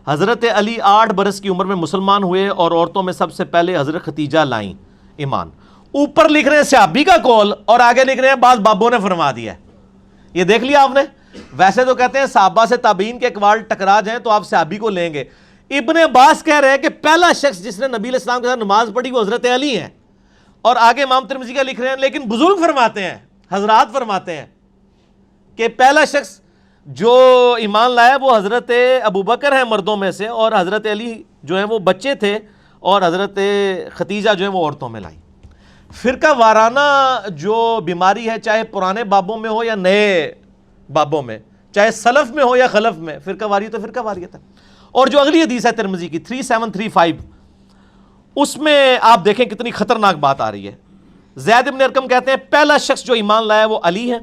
حضرت علی 8 برس کی عمر میں مسلمان ہوئے, اور عورتوں میں سب سے پہلے حضرت ختیجہ لائیں ایمان. اوپر لکھ رہے ہیں صحابی کا قول اور آگے لکھ رہے ہیں بعض بابوں نے فرما دیا ہے. یہ دیکھ لیا آپ نے. ویسے تو کہتے ہیں صحابہ سے تابعین کے اقوال ٹکرا جائیں تو آپ صحابی کو لیں گے. ابن عباس کہہ رہے ہیں کہ پہلا شخص جس نے نبی علیہ السلام کے ساتھ نماز پڑھی وہ حضرت علی ہیں, اور آگے امام ترمذی کا لکھ رہے ہیں لیکن بزرگ فرماتے ہیں, حضرات فرماتے ہیں کہ پہلا شخص جو ایمان لایا وہ حضرت ابو بکر ہیں مردوں میں سے, اور حضرت علی جو ہیں وہ بچے تھے, اور حضرت ختیجہ جو ہیں وہ عورتوں میں لائی. فرقہ وارانہ جو بیماری ہے, چاہے پرانے بابوں میں ہو یا نئے بابوں میں, چاہے سلف میں ہو یا خلف میں, فرقہ واریت تو فرقہ واریت ہے. اور جو اگلی حدیث ہے ترمذی کی 3735, اس میں آپ دیکھیں کتنی خطرناک بات آ رہی ہے. زید بن ارقم کہتے ہیں پہلا شخص جو ایمان لایا وہ علی ہے.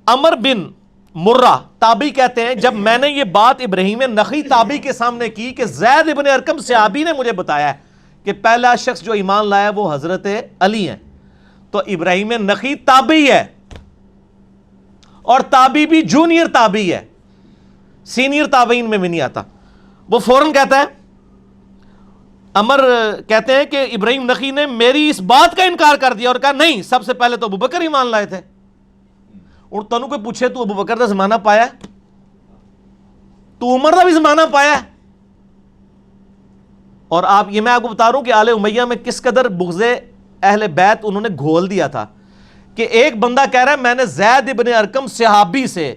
عمر بن مرہ تابعی کہتے ہیں جب میں نے یہ بات ابراہیم نخعی تابعی کے سامنے کی کہ زید بن ارقم صحابی نے مجھے بتایا ہے کہ پہلا شخص جو ایمان لایا وہ حضرت علی ہیں, تو ابراہیم نخعی تابعی ہے, اور تابعی بھی جونیئر تابعی ہے, سینئر تابعین میں بھی نہیں آتا. وہ فوراً کہتا ہے, عمر کہتے ہیں کہ ابراہیم نخعی نے میری اس بات کا انکار کر دیا اور کہا نہیں, سب سے پہلے تو ابو بکر ایمان لائے تھے. اور تنوں کوئی پوچھے تو ابو بکر کا زمانہ پایا, تو عمر کا بھی زمانہ پایا. اور آپ یہ میں آپ کو بتا رہا ہوں کہ آل امیہ میں کس قدر بغض اہل بیت انہوں نے گھول دیا تھا, کہ ایک بندہ کہہ رہا ہے میں نے زید ابن ارقم صحابی سے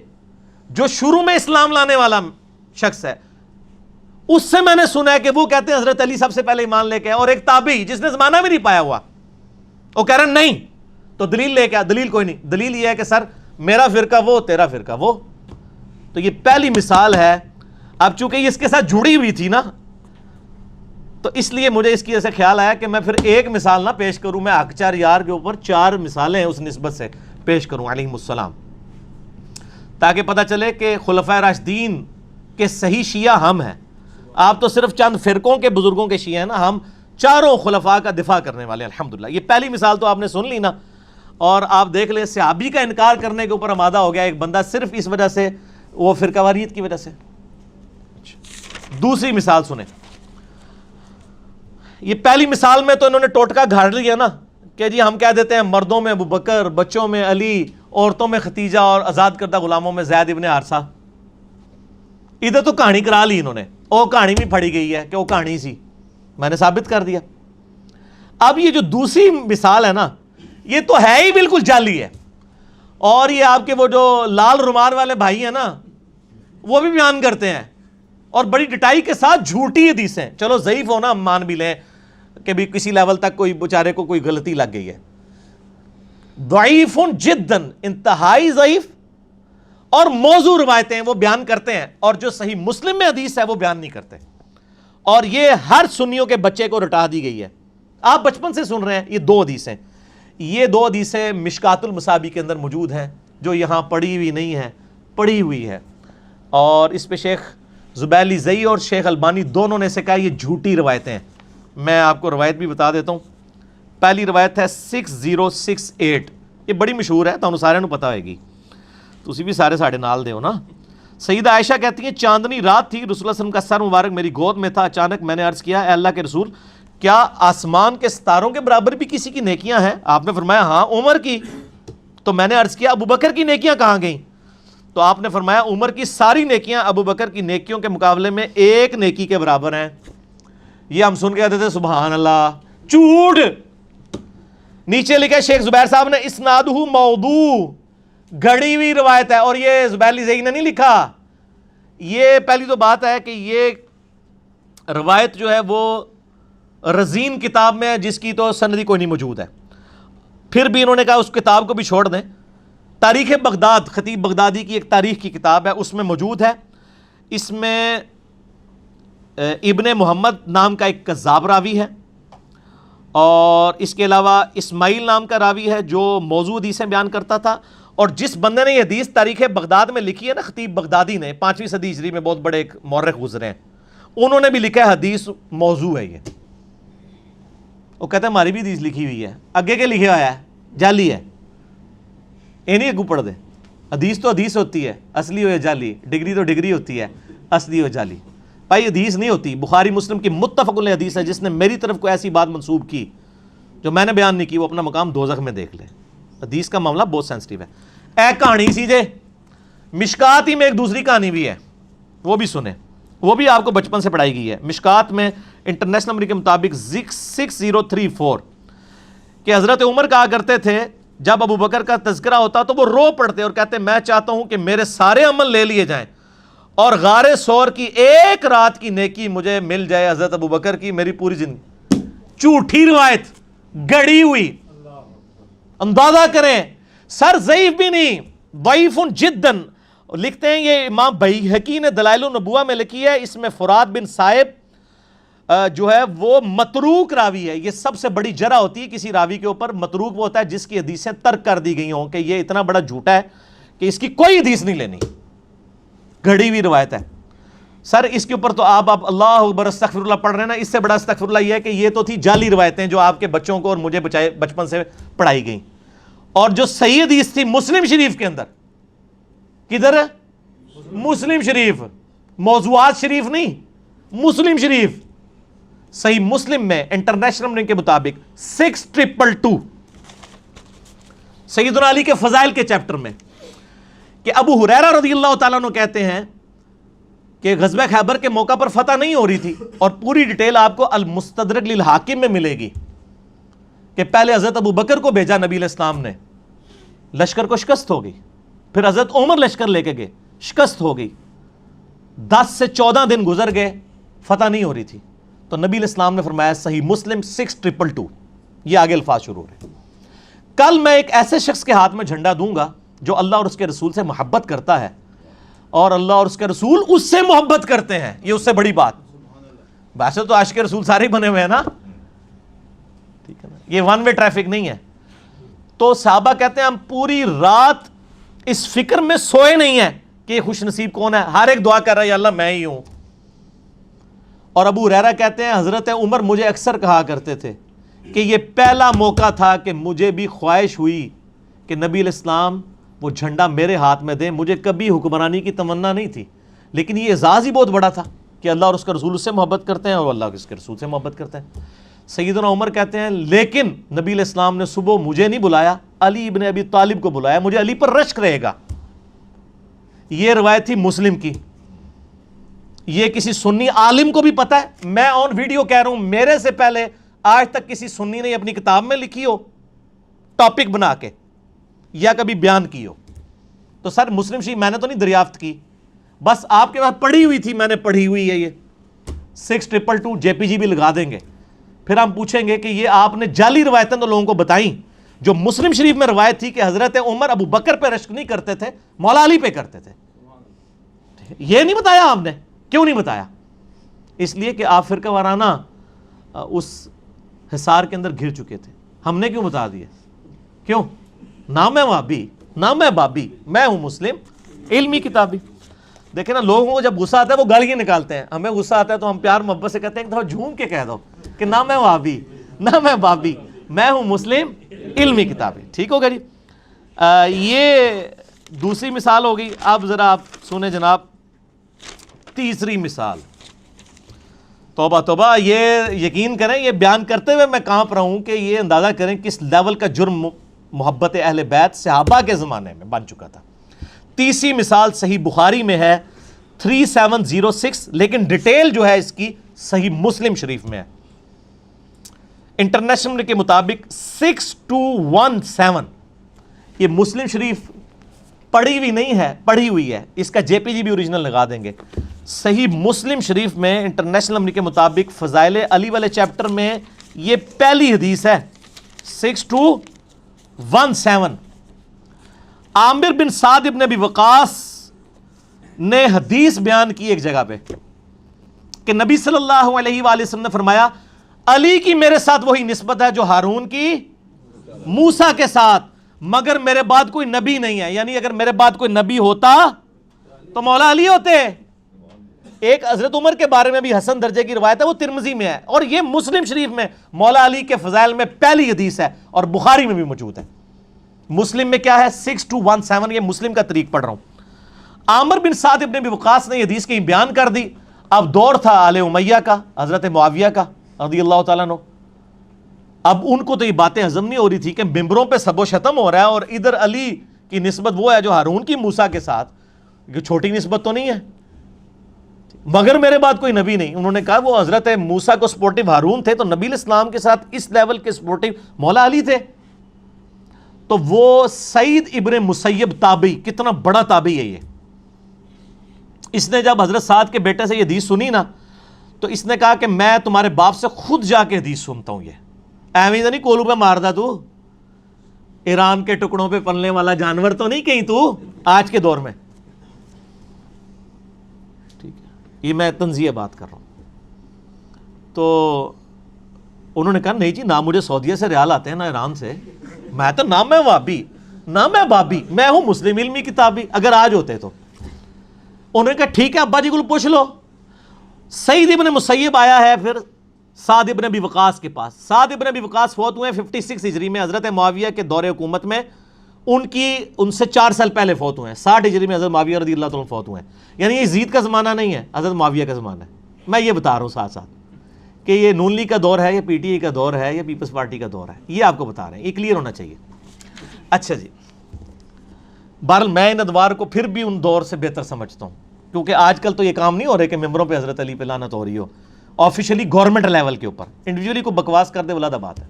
جو شروع میں اسلام لانے والا شخص ہے اس سے میں نے سنا ہے کہ وہ کہتے ہیں حضرت علی سب سے پہلے ایمان لے کے, اور ایک تابعی جس نے زمانہ بھی نہیں پایا ہوا وہ کہہ رہا ہے نہیں, تو دلیل لے کے. دلیل کوئی نہیں, دلیل یہ ہے کہ سر میرا فرقہ وہ تیرا فرقہ وہ. تو یہ پہلی مثال ہے. اب چونکہ یہ اس کے ساتھ جڑی ہوئی تھی نا تو اس لیے مجھے اس کی وجہ سے خیال آیا کہ میں پھر ایک مثال نہ پیش کروں, میں حق یار کے اوپر 4 مثالیں اس نسبت سے پیش کروں علیہم السلام, تاکہ پتہ چلے کہ خلفائے راشدین کے صحیح شیعہ ہم ہیں. آپ تو صرف چند فرقوں کے بزرگوں کے شیعہ ہیں نا, ہم چاروں خلفاء کا دفاع کرنے والے الحمدللہ. یہ پہلی مثال تو آپ نے سن لی نا, اور آپ دیکھ لیں صحابی کا انکار کرنے کے اوپر آمادہ ہو گیا ایک بندہ صرف اس وجہ سے, وہ فرقہ واریت کی وجہ سے. دوسری مثال سنیں. یہ پہلی مثال میں تو انہوں نے ٹوٹکا گھاڑ لیا نا کہ جی ہم کہہ دیتے ہیں مردوں میں ابو بکر, بچوں میں علی, عورتوں میں ختیجہ, اور آزاد کردہ غلاموں میں زید ابن حارثہ. ادھر تو کہانی کرا لی انہوں نے, وہ کہانی بھی پڑھی گئی ہے کہ وہ کہانی سی, میں نے ثابت کر دیا. اب یہ جو دوسری مثال ہے نا یہ تو ہے ہی بالکل جعلی ہے, اور یہ آپ کے وہ جو لال رومال والے بھائی ہیں نا وہ بھی بیان کرتے ہیں, اور بڑی ڈٹائی کے ساتھ جھوٹی حدیثیں. چلو ضعیف ہونا ہم مان بھی لیں کہ بھی کسی لیول تک کوئی بیچارے کو کوئی غلطی لگ گئی ہے. ضعیف جداً, انتہائی ضعیف, اور موضوع روایتیں وہ بیان کرتے ہیں, اور جو صحیح مسلم میں حدیث ہے وہ بیان نہیں کرتے. اور یہ ہر سنیوں کے بچے کو رٹا دی گئی ہے. آپ بچپن سے سن رہے ہیں. یہ 2 حدیثیں, یہ 2 حدیثیں مشکات المصابیح کے اندر موجود ہیں جو یہاں پڑھی ہوئی نہیں ہے, پڑھی ہوئی ہے. اور اس پہ شیخ زبیلی زئی اور شیخ البانی دونوں نے سے کہا یہ جھوٹی روایتیں ہیں. میں آپ کو روایت بھی بتا دیتا ہوں. پہلی روایت ہے 6068, یہ بڑی مشہور ہے, تو سارے پتہ ہوئے گی, تسی بھی سارے ساڑھے نال دے ہو نا. سیدہ عائشہ کہتی ہیں چاندنی رات تھی, رسول اللہ صلی اللہ علیہ وسلم کا سر مبارک میری گود میں تھا. اچانک میں نے عرض کیا اے اللہ کے رسول کیا آسمان کے ستاروں کے برابر بھی کسی کی نیکیاں ہیں؟ آپ نے فرمایا ہاں عمر کی. تو میں نے عرض کیا ابو بکر کی نیکیاں کہاں گئیں؟ تو آپ نے فرمایا عمر کی ساری نیکیاں ابو بکر کی نیکیوں کے مقابلے میں ایک نیکی کے برابر ہیں. یہ ہم سن کے کہتے تھے سبحان اللہ. جھوٹ. نیچے لکھا شیخ زبیر صاحب نے اسنادہ موضوع، گھڑی ہوئی روایت ہے. اور یہ زبیر علی زئی نے نہیں لکھا. یہ پہلی تو بات ہے کہ یہ روایت جو ہے وہ رزین کتاب میں ہے جس کی تو سندی کوئی نہیں موجود ہے. پھر بھی انہوں نے کہا اس کتاب کو بھی چھوڑ دیں. تاریخ بغداد، خطیب بغدادی کی ایک تاریخ کی کتاب ہے، اس میں موجود ہے. اس میں ابن محمد نام کا ایک کذاب راوی ہے، اور اس کے علاوہ اسماعیل نام کا راوی ہے جو موضوع حدیثیں بیان کرتا تھا. اور جس بندے نے یہ حدیث تاریخ بغداد میں لکھی ہے نا، خطیب بغدادی نے، 5ویں صدی ہجری میں بہت بڑے ایک مورخ گزرے ہیں، انہوں نے بھی لکھا ہے حدیث موضوع ہے یہ. وہ کہتے ہیں ہماری بھی حدیث لکھی ہوئی ہے. آگے کے لکھا ہوا ہے جعلی ہے. یہ نہیں پڑھ دے. حدیث تو حدیث ہوتی ہے، اصلی ہو یا جعلی. ڈگری تو ڈگری ہوتی ہے، اصلی ہو جعلی. بھائی حدیث نہیں ہوتی. بخاری مسلم کی متفق علیہ حدیث ہے. جس نے میری طرف کوئی ایسی بات منسوب کی جو میں نے بیان نہیں کی، وہ اپنا مقام دوزخ میں دیکھ لے. حدیث کا معاملہ بہت سینسٹیو ہے. اے کہانی سی جے مشکات ہی میں ایک دوسری کہانی بھی ہے، وہ بھی سنیں. وہ بھی آپ کو بچپن سے پڑھائی گئی ہے. مشکات میں انٹرنیشنل نمبر کے مطابق 6034 کہ حضرت عمر کہا کرتے تھے جب ابو بکر کا تذکرہ ہوتا تو وہ رو پڑتے اور کہتے میں چاہتا ہوں کہ میرے سارے عمل لے لیے جائیں اور غار ثور کی ایک رات کی نیکی مجھے مل جائے حضرت ابو بکر کی میری پوری زندگی. جھوٹی روایت، گڑی ہوئی. اندازہ کریں سر، ضعیف بھی نہیں، ضعیف جداً. لکھتے ہیں یہ امام بیہقی نے دلائل النبوہ میں لکھی ہے. اس میں فرات بن صائب جو ہے وہ متروک راوی ہے. یہ سب سے بڑی جرح ہوتی ہے کسی راوی کے اوپر. متروک وہ ہوتا ہے جس کی حدیثیں ترک کر دی گئی ہوں کہ یہ اتنا بڑا جھوٹا ہے کہ اس کی کوئی حدیث نہیں لینی. گھڑی ہوئی روایت ہے. سر اس کے اوپر تو آپ اللہ اکبر استغفر اللہ پڑھ رہے ہیں نا، اس سے بڑا استغفر اللہ یہ ہے کہ یہ تو تھی جعلی روایتیں جو آپ کے بچوں کو اور مجھے بچپن سے پڑھائی گئیں. اور جو صحیح حدیث تھی مسلم شریف کے اندر، کدھر ہے؟ مسلم شریف، موضوعات شریف نہیں، مسلم شریف. صحیح مسلم میں انٹرنیشنل نمبر کے مطابق 6222 سیدنا علی کے فضائل کے چیپٹر میں کہ ابو ہریرہ رضی اللہ تعالیٰ عنہ کہتے ہیں کہ غزوہ خیبر کے موقع پر فتح نہیں ہو رہی تھی، اور پوری ڈیٹیل آپ کو المستدرک للحاکم میں ملے گی کہ پہلے حضرت ابو بکر کو بھیجا نبی علیہ السلام نے، لشکر کو شکست ہو گئی. پھر حضرت عمر لشکر لے کے گئے، شکست ہو گئی. 10 سے 14 دن گزر گئے، فتح نہیں ہو رہی تھی. تو نبی علیہ السلام نے فرمایا صحیح مسلم 6222، یہ آگے الفاظ شروع ہو رہے ہیں، کل میں ایک ایسے شخص کے ہاتھ میں جھنڈا دوں گا جو اللہ اور اس کے رسول سے محبت کرتا ہے اور اللہ اور اس کے رسول اس سے محبت کرتے ہیں. یہ اس سے بڑی بات. ویسے تو عاشق رسول سارے ہی بنے ہوئے ہیں نا، ٹھیک ہے نا، یہ ون وے ٹریفک نہیں ہے. تو صحابہ کہتے ہیں ہم پوری رات اس فکر میں سوئے نہیں ہیں کہ یہ خوش نصیب کون ہے. ہر ایک دعا کر رہا ہے یا اللہ میں ہی ہوں. اور ابو ہریرہ کہتے ہیں حضرت عمر مجھے اکثر کہا کرتے تھے کہ یہ پہلا موقع تھا کہ مجھے بھی خواہش ہوئی کہ نبی علیہ السلام وہ جھنڈا میرے ہاتھ میں دیں. مجھے کبھی حکمرانی کی تمنا نہیں تھی، لیکن یہ اعزاز ہی بہت بڑا تھا کہ اللہ اور اس کے رسول اس سے محبت کرتے ہیں اور اللہ اس کے رسول سے محبت کرتے ہیں. سیدنا عمر کہتے ہیں لیکن نبی علیہ السلام نے صبح مجھے نہیں بلایا، علی ابن ابی طالب کو بلایا، مجھے علی پر رشک رہے گا. یہ روایت تھی مسلم کی. یہ کسی سنی عالم کو بھی پتا ہے. میں آن ویڈیو کہہ رہا ہوں میرے سے پہلے آج تک کسی سنی نے اپنی کتاب میں لکھی ہو ٹاپک بنا کے یا کبھی بیان کی ہو. تو سر مسلم شریف میں نے تو نہیں دریافت کی، بس آپ کے پاس پڑھی ہوئی تھی، میں نے پڑھی ہوئی ہے. یہ 6222 JPG بھی لگا دیں گے. پھر ہم پوچھیں گے کہ یہ آپ نے جعلی روایتیں تو لوگوں کو بتائیں جو مسلم شریف میں روایت تھی کہ حضرت عمر ابو بکر پہ رشک نہیں کرتے تھے، مولا علی پہ کرتے تھے. یہ نہیں بتایا آپ نے. کیوں نہیں بتایا؟ اس لیے کہ آپ فرقہ وارانہ اس حصار کے اندر گھر چکے تھے. ہم نے کیوں بتا دیا؟ کیوں؟ نہ میں وہابی، نہ میں بابی، میں ہوں مسلم علمی کتابی. دیکھیں نا لوگوں کو جب غصہ آتا ہے وہ گالیاں نکالتے ہیں. ہمیں غصہ آتا ہے تو ہم پیار محبت سے کہتے ہیں ایک دفعہ جھوم کے کہہ دو کہ نہ میں وہابی، نہ میں بابی، میں ہوں مسلم علمی کتابی. ٹھیک ہوگا جی. یہ دوسری مثال ہو گئی. اب ذرا آپ سنیں جناب تیسری مثال. توبہ توبہ، یہ یقین کریں یہ بیان کرتے ہوئے میں کہاں پر ہوں کہ یہ اندازہ کریں کس لیول کا جرم محبت اہل بیت صحابہ کے زمانے میں بن چکا تھا. تیسری مثال صحیح بخاری میں ہے 3706، لیکن ڈیٹیل جو ہے اس کی صحیح مسلم شریف میں ہے. انٹرنیشنل کے مطابق 6217. یہ مسلم شریف پڑھی ہوئی نہیں ہے، پڑھی ہوئی ہے، اس کا جے پی جی بھی اوریجنل لگا دیں گے. صحیح مسلم شریف میں انٹرنیشنل نمبر کے مطابق فضائل علی والے چیپٹر میں یہ پہلی حدیث ہے 6217. عامر بن سعد ابن ابی وقاص نے حدیث بیان کی ایک جگہ پہ کہ نبی صلی اللہ علیہ وآلہ وسلم نے فرمایا علی کی میرے ساتھ وہی نسبت ہے جو ہارون کی موسیٰ کے ساتھ، مگر میرے بعد کوئی نبی نہیں ہے. یعنی اگر میرے بعد کوئی نبی ہوتا تو مولا علی ہوتے. ایک حضرت عمر کے بارے میں بھی حسن درجے کی روایت ہے، وہ ترمذی میں ہے، اور یہ مسلم شریف میں مولا علی کے فضائل میں پہلی حدیث ہے اور بخاری میں بھی موجود ہے. مسلم میں کیا ہے 6217، یہ مسلم کا طریق پڑھ رہا ہوں. عامر بن سعد ابن ابی وقاص نے یہ حدیث کہیں بیان کر دی. اب دور تھا آل امیہ کا، حضرت معاویہ کا رضی اللہ تعالیٰ عنہ. اب ان کو تو یہ باتیں ہضم نہیں ہو رہی تھی کہ ممبروں پہ سب و شتم ہو رہا ہے اور ادھر علی کی نسبت وہ ہے جو ہارون کی موسیٰ کے ساتھ. یہ چھوٹی نسبت تو نہیں ہے، مگر میرے بعد کوئی نبی نہیں. انہوں نے کہا وہ حضرت موسیٰ کو سپورٹیو ہارون تھے تو نبی الاسلام کے ساتھ اس لیول کے سپورٹیو مولا علی تھے. تو وہ سعید ابن مسیب تابعی، کتنا بڑا تابعی ہے یہ. اس نے جب حضرت سعد کے بیٹے سے یہ حدیث سنی نا تو اس نے کہا کہ میں تمہارے باپ سے خود جا کے حدیث سنتا ہوں. یہ ایویں تو نہیں کولو پہ ماردا تو، ایران کے ٹکڑوں پہ پلنے والا جانور تو نہیں کہیں تو آج کے دور میں. ٹھیک ہے، یہ میں تنزیہ بات کر رہا ہوں. تو انہوں نے کہا نہیں جی، نہ مجھے سعودیہ سے ریال آتے ہیں نہ ایران سے، میں تو نہ میں وابی نہ میں بابی، میں ہوں مسلم علمی کتابی. اگر آج ہوتے تو انہوں نے کہا ٹھیک ہے ابا جی کو پوچھ لو. سعید ابن مسیب آیا ہے پھر سعد ابن ابی وقاص کے پاس. سعد ابن ابی وقاص فوت ہوئے 56 ہجری میں، حضرت معاویہ کے دور حکومت میں. ان سے 4 سال پہلے فوت ہوئے ہیں. 60 ہجری میں حضرت معاویہ رضی اللہ تعالیٰ فوت ہوئے ہیں. یعنی یہ یزید کا زمانہ نہیں ہے، حضرت معاویہ کا زمانہ ہے. میں یہ بتا رہا ہوں ساتھ ساتھ کہ یہ نون لیگ کا دور ہے یا پی ٹی آئی کا دور ہے یا پیپلز پارٹی کا دور ہے، یہ آپ کو بتا رہے ہیں، یہ کلیئر ہونا چاہیے. اچھا جی، بہرحال میں ان ادوار کو پھر بھی ان دور سے بہتر سمجھتا ہوں، کیونکہ آج کل تو یہ کام نہیں ہو رہے کہ ممبروں پہ حضرت علی پہ لعنت ہو رہی ہو آفیشلی گورنمنٹ لیول کے اوپر. انڈیویجولی کو بکواس کر دے ولادہ بات ہے.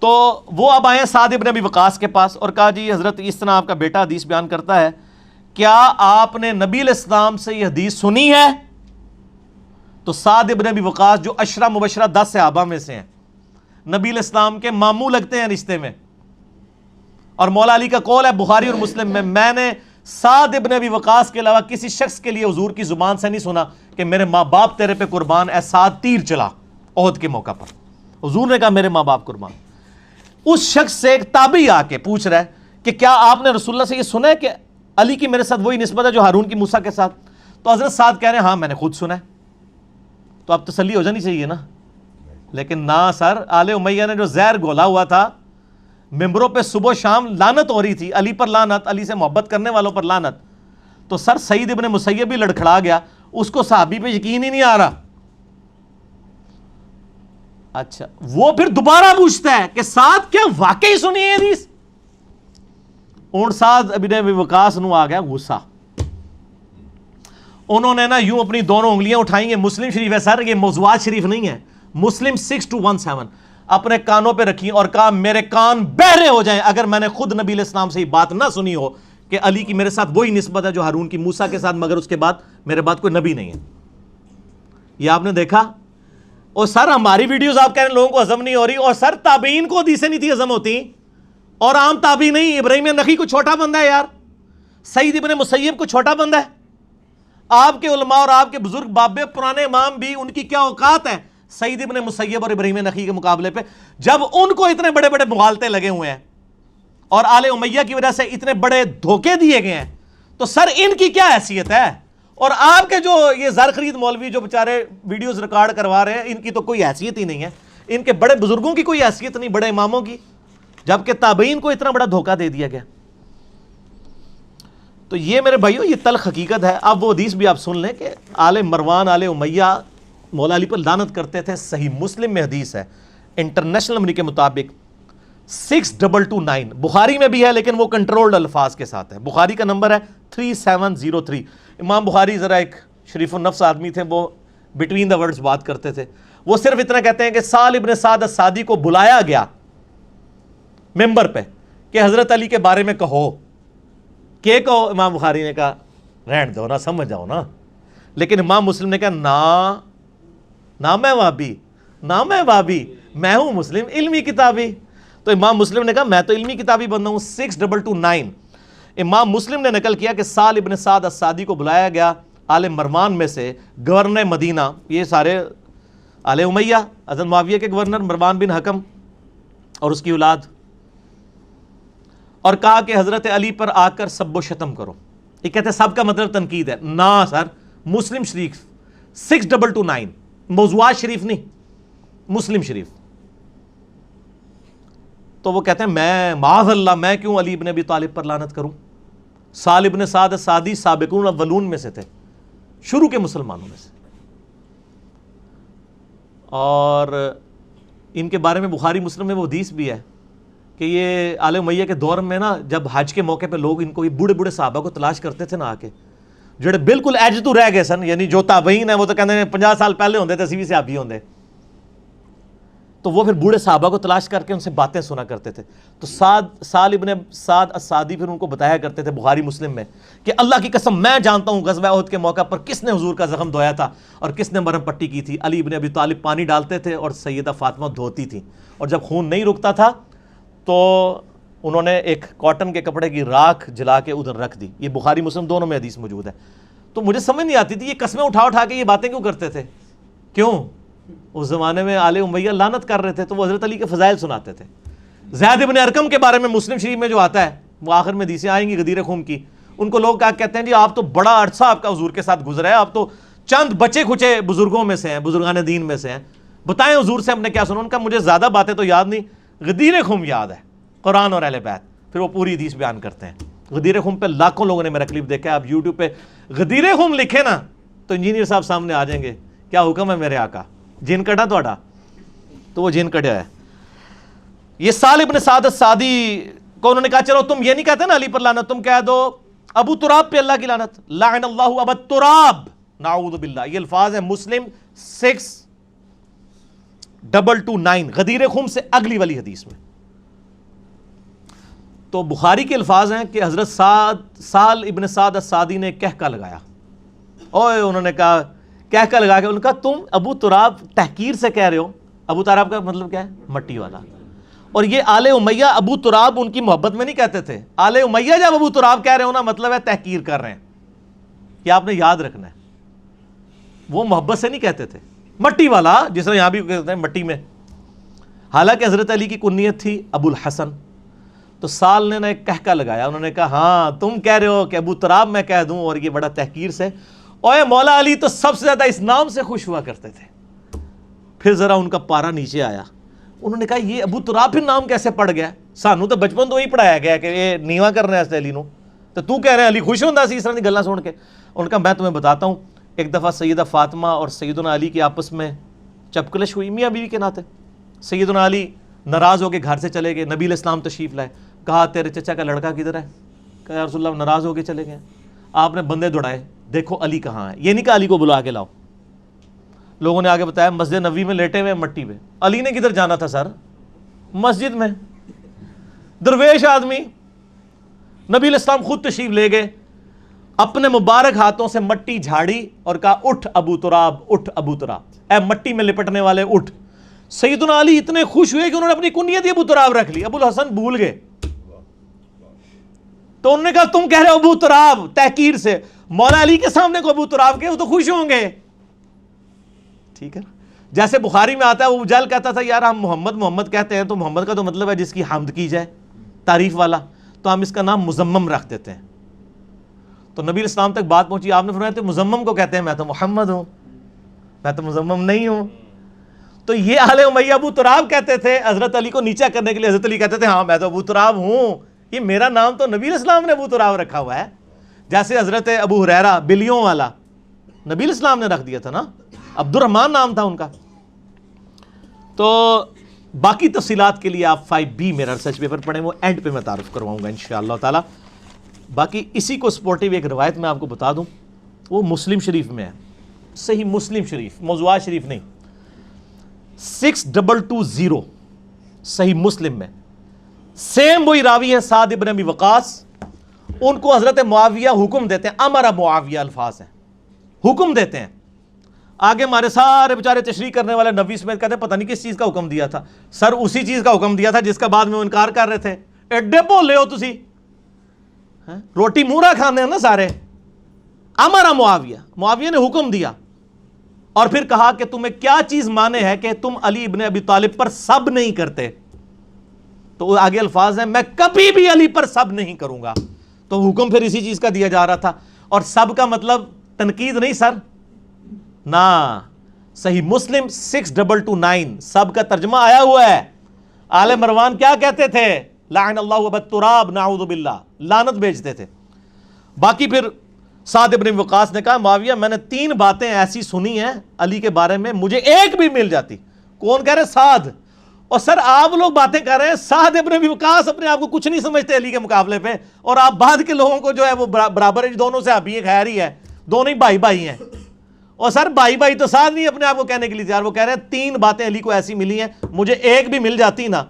تو وہ اب آئے سعد ابن ابی وقاص کے پاس اور کہا جی حضرت اس طرح آپ کا بیٹا حدیث بیان کرتا ہے، کیا آپ نے نبی علیہ السلام سے یہ حدیث سنی ہے؟ تو سعد ابن ابی وقاص جو عشرہ مبشرہ 10 صحابہ میں سے ہیں، نبی علیہ السلام کے ماموں لگتے ہیں رشتے میں، اور مولا علی کا قول ہے بخاری اور مسلم میں نے سعد ابن ابی وقاص کے علاوہ کسی شخص کے لیے حضور کی زبان سے نہیں سنا کہ میرے ماں باپ تیرے پہ قربان، اے سعد تیر چلا احد کے موقع پر. حضور نے کہا میرے ماں باپ قربان. اس شخص سے ایک تابعی آ کے پوچھ رہا ہے کہ کیا آپ نے رسول اللہ سے یہ سنا ہے کہ علی کی میرے ساتھ وہی نسبت ہے جو ہارون کی موسیٰ کے ساتھ؟ تو حضرت سعد کہہ رہے ہیں ہاں میں نے خود سنا ہے. تو اب تسلی ہو جانی چاہیے نا. لیکن نہ سر، آل امیہ نے جو زہر گھولا ہوا تھا، ممبروں پہ صبح شام لعنت ہو رہی تھی، علی پر لعنت، علی سے محبت کرنے والوں پر لعنت. تو سر سعید ابن مسیب بھی لڑکھڑا گیا، اس کو صحابی پہ یقین ہی نہیں آ رہا. اچھا، وہ پھر دوبارہ پوچھتا ہے کہ سعد کیا واقعی سنی ہے حدیث؟ اون سعد ابن ابی وقاص نو آ گیا غصہ. انہوں نے نا یوں اپنی دونوں انگلیاں اٹھائیں گے. مسلم شریف ہے سر، یہ موضوعات شریف نہیں ہے، مسلم 6217 اپنے کانوں پہ رکھی اور کہا میرے کان بہرے ہو جائیں اگر میں نے خود نبی علیہ السلام سے یہ بات نہ سنی ہو کہ علی کی میرے ساتھ وہی نسبت ہے جو ہارون کی موسیٰ کے ساتھ، مگر اس کے بعد میرے بعد کوئی نبی نہیں ہے. یہ آپ نے دیکھا. اور سر ہماری ویڈیوز آپ کہہ رہے ہیں لوگوں کو ہضم نہیں ہو رہی، اور سر تابعین کو حدیثیں نہیں تھی ہضم ہوتی، اور عام تابعی نہیں. ابراہیم نخعی کو چھوٹا بندہ ہے یار، سعید ابن مسیب کو چھوٹا بندہ ہے. آپ کے علماء اور آپ کے بزرگ بابے پرانے امام بھی، ان کی کیا اوقات ہے سعید ابن مسیب اور ابراہیم نخعی کے مقابلے پہ، جب ان کو اتنے بڑے بڑے مغالطے لگے ہوئے ہیں اور آل امیہ کی وجہ سے اتنے بڑے دھوکے دیے گئے ہیں. تو سر ان کی کیا حیثیت ہے؟ اور آپ کے جو یہ زر خرید مولوی جو بیچارے ویڈیوز ریکارڈ کروا رہے ہیں، ان کی تو کوئی حیثیت ہی نہیں ہے. ان کے بڑے بزرگوں کی کوئی حیثیت نہیں، بڑے اماموں کی، جبکہ تابعین کو اتنا بڑا دھوکہ دے دیا گیا. تو یہ میرے بھائیو یہ تلخ حقیقت ہے. اب وہ حدیث بھی آپ سن لیں کہ آل مروان آل امیہ مولا علی پر لعنت کرتے تھے. صحیح مسلم میں حدیث ہے انٹرنیشنل نمبر کے مطابق 6229 بخاری میں بھی ہے لیکن وہ کنٹرولڈ الفاظ کے ساتھ ہے. بخاری کا نمبر ہے 3703. امام بخاری ذرا ایک شریف النفس آدمی تھے, وہ بٹوین دا ورڈز بات کرتے تھے. وہ صرف اتنا کہتے ہیں کہ سال ابن سعد السعدی کو بلایا گیا ممبر پہ کہ حضرت علی کے بارے میں کہو. کہ کہو؟ امام بخاری نے کہا رہن دو نا, سمجھ جاؤ نا. لیکن امام مسلم نے کہا نہ میں وہابی, نہ میں وہابی, میں ہوں مسلم علمی کتابی. تو امام مسلم نے کہا میں تو علمی کتابی بندہ ہوں. 6229 امام مسلم نے نقل کیا کہ سال ابن سعد السعدی کو بلایا گیا آل مروان میں سے, گورنر مدینہ, یہ سارے آل امیہ, حضرت معاویہ کے گورنر مروان بن حکم اور اس کی اولاد, اور کہا کہ حضرت علی پر آ کر سب و شتم کرو. یہ کہتے ہیں سب کا مطلب تنقید ہے. نا سر, مسلم شریف 6229 موضوعات شریف نہیں, مسلم شریف. تو وہ کہتے ہیں میں معاذ اللہ میں کیوں علی ابن ابی طالب پر لعنت کروں. سال ابن سعد السعدی سابقون الاولون میں سے تھے, شروع کے مسلمانوں میں سے, اور ان کے بارے میں بخاری مسلم میں وہ حدیث بھی ہے کہ یہ آل امیہ کے دور میں نا جب حج کے موقع پہ لوگ ان کو یہ بوڑھے بوڑھے صحابہ کو تلاش کرتے تھے نا, آ کے جڑے بالکل ایج تو رہ گئے سن, یعنی جو تابعین ہیں وہ تو کہتے ہیں 50 سال پہلے ہوندے تھے, اسی بھی صحابی ہوندے. تو وہ پھر بوڑھے صحابہ کو تلاش کر کے ان سے باتیں سنا کرتے تھے. تو سال ابن سعد السعدی پھر ان کو بتایا کرتے تھے بخاری مسلم میں کہ اللہ کی قسم میں جانتا ہوں غزوہ احد کے موقع پر کس نے حضور کا زخم دھویا تھا اور کس نے مرہم پٹی کی تھی. علی ابن ابی طالب پانی ڈالتے تھے اور سیدہ فاطمہ دھوتی تھیں, اور جب خون نہیں رکتا تھا تو انہوں نے ایک کاٹن کے کپڑے کی راکھ جلا کے ادھر رکھ دی. یہ بخاری مسلم دونوں میں حدیث موجود ہے. تو مجھے سمجھ نہیں آتی تھی یہ قسمیں اٹھا اٹھا کے یہ باتیں کیوں کرتے تھے. کیوں؟ اس زمانے میں آل امیہ لعنت کر رہے تھے تو وہ حضرت علی کے فضائل سناتے تھے. زید ابن ارقم کے بارے میں مسلم شریف میں جو آتا ہے, وہ آخر میں حدیثیں آئیں گی غدیر خم کی, ان کو لوگ کہتے ہیں جی آپ تو بڑا عرصہ آپ کا حضور کے ساتھ گزرا ہے, آپ تو چند بچے کھچے بزرگوں میں سے ہیں, بزرگان دین میں سے ہیں, بتائیں حضور سے ہم نے کیا سنا. ان کا مجھے زیادہ باتیں تو یاد نہیں, غدیر خم یاد ہے, قرآن اور اہل بیت. پھر وہ پوری حدیث بیان کرتے ہیں. غدیر خم پہ لاکھوں لوگوں نے میرا کلپ دیکھا ہے. آپ یوٹیوب پہ غدیر خم لکھے نا تو انجینئر صاحب سامنے آ جائیں گے, کیا حکم ہے میرے آقا, جن کٹا توڑا, تو وہ جن کٹیا ہے. یہ سال ابن سعد السعدی کو انہوں نے کہا چلو تم یہ نہیں کہتے نا علی پر لعنت, تم کہہ دو ابو تراب پہ اللہ کی لعنت, لعن اللہ ابا تراب نعوذ باللہ. یہ الفاظ ہیں مسلم 6229 غدیر خم سے اگلی والی حدیث میں. تو بخاری کے الفاظ ہیں کہ حضرت سال ابن سعد السعدی نے کہکا لگایا, اوے انہوں نے کہا کہکا لگا کے انہوں نے کہا تم ابو تراب تحقیر سے کہہ رہے ہو. ابو تراب کا مطلب کیا ہے؟ مٹی والا. اور یہ آل امیہ ابو تراب ان کی محبت میں نہیں کہتے تھے. آل امیہ جب ابو تراب کہہ رہے ہو نا مطلب ہے تحقیر کر رہے ہیں. یہ آپ نے یاد رکھنا ہے, وہ محبت سے نہیں کہتے تھے. مٹی والا جس طرح یہاں بھی کہتے ہیں مٹی میں. حالانکہ حضرت علی کی کنیت تھی ابو الحسن. تو سال نے ایک کہکا لگایا, انہوں نے کہا ہاں تم کہہ رہے ہو کہ ابو تراب میں کہہ دوں, اور یہ بڑا تحقیر سے. اوے مولا علی تو سب سے زیادہ اس نام سے خوش ہوا کرتے تھے. پھر ذرا ان کا پارا نیچے آیا, انہوں نے کہا یہ ابو تراب پھر نام کیسے پڑ گیا, سانو تو بچپن تو وہی پڑھایا گیا کہ یہ نیوا کرنا ہے علی نو, تو کہہ رہے ہیں علی خوش ہوتا سی اس طرح کی گلاں سن کے. ان کا میں تمہیں بتاتا ہوں, ایک دفعہ سیدہ فاطمہ اور سیدنا علی کی آپس میں چپکلش ہوئی میاں بیوی کے ناطے. سیدنا علی ناراض ہو کے گھر سے چلے گئے, نبی علیہ السلام تشریف لائے, کہا تیرے چچا کا لڑکا کدھر ہے؟ کہا یا رسول اللہ ناراض ہو کے چلے گئے. آپ نے بندے دوڑائے, دیکھو علی کہاں ہے. یہ نہیں کہا علی کو بلا کے لاؤ. لوگوں نے آگے بتایا مسجد نبوی میں لیٹے ہوئے مٹی پہ. علی نے کدھر جانا تھا سر؟ مسجد میں. درویش آدمی. نبی علیہ السلام خود تشریف لے گئے, اپنے مبارک ہاتھوں سے مٹی جھاڑی اور کہا اٹھ ابو تراب, اٹھ ابو تراب, اے مٹی میں لپٹنے والے اٹھ. سیدنا علی اتنے خوش ہوئے کہ انہوں نے اپنی کنیت ابو تراب رکھ لی, ابو الحسن بھول گئے. تو انہوں نے کہا تم کہہ رہے ہو ابو تراب تحقیر سے, مولا علی کے سامنے کو ابو تراب کے, وہ تو خوش ہوں گے. ٹھیک ہے, جیسے بخاری میں آتا ہے ابو جہل کہتا تھا یار ہم محمد کہتے ہیں تو محمد کا تو مطلب ہے جس کی حمد کی جائے, تعریف والا, تو ہم اس کا نام مزمم رکھ دیتے ہیں. تو نبی علیہ السلام تک بات پہنچی, آپ نے فرمایا تو مزمم کو کہتے ہیں, میں تو محمد ہوں, میں تو مزمم نہیں ہوں. تو یہ آل امیہ ابو تراب کہتے تھے حضرت علی کو نیچا کرنے کے لیے. حضرت علی کہتے تھے ہاں میں تو ابو تراب ہوں, یہ میرا نام تو نبی علیہ السلام نے ابو تراب رکھا ہوا ہے. جیسے حضرت ابو ہریرہ بلیوں والا نبی علیہ السلام نے رکھ دیا تھا نا, عبد الرحمن نام تھا ان کا. تو باقی تفصیلات کے لیے آپ 5B میرا ریسرچ پیپر پڑھیں، وہ اینڈ پہ میں تعارف کرواؤں گا انشاءاللہ تعالی۔ باقی اسی کو سپورٹیو ایک روایت میں آپ کو بتا دوں، وہ مسلم شریف میں ہے، صحیح مسلم شریف، موضوعات شریف نہیں، 6220 صحیح مسلم میں، سیم وہی راوی ہیں سعد ابن ابی وقاص، ان کو حضرت معاویہ حکم دیتے ہیں، امر معاویہ الفاظ ہیں، حکم دیتے ہیں۔ آگے ہمارے سارے بیچارے تشریح کرنے والے نبی سمیت کہتے ہیں پتہ نہیں کس چیز کا حکم دیا تھا، سر اسی چیز کا حکم دیا تھا جس کا بعد میں وہ انکار کر رہے تھے، ایڈے بولے ہو تسی، روٹی مورا کھانے ہیں نا سارے۔ امر معاویہ، معاویہ نے حکم دیا اور پھر کہا کہ تمہیں کیا چیز مانے ہے کہ تم علی ابن ابی طالب پر سب نہیں کرتے، تو آگے الفاظ ہیں میں کبھی بھی علی پر سب نہیں کروں گا، تو حکم پھر اسی چیز کا دیا جا رہا تھا۔ اور سب کا مطلب تنقید نہیں سر، نا، صحیح مسلم 6229 سب کا ترجمہ آیا ہوا ہے۔ آل مروان کیا کہتے تھے؟ لعن اللہ ابا التراب، نعوذ باللہ، لعنت بھیجتے تھے۔ باقی پھر سعد ابن وقاص نے کہا معاویہ میں نے 3 باتیں ایسی سنی ہیں علی کے بارے میں، مجھے ایک بھی مل جاتی۔ کون کہہ رہے؟ سعد۔ اور سر آپ لوگ باتیں کر رہے ہیں، سعد ابن ابی وقاص اپنے آپ کو کچھ نہیں سمجھتے علی کے مقابلے پہ، اور آپ بعد کے لوگوں کو جو ہے وہ برابر ہے، دونوں سے ابھی خیر ہی ہے، دونوں ہی بھائی بھائی ہیں۔ اور سر بھائی بھائی تو سعد نہیں اپنے آپ کو کہنے کے لیے تیار، وہ کہہ رہے ہیں 3 باتیں علی کو ایسی ملی ہیں، مجھے ایک بھی مل جاتی نا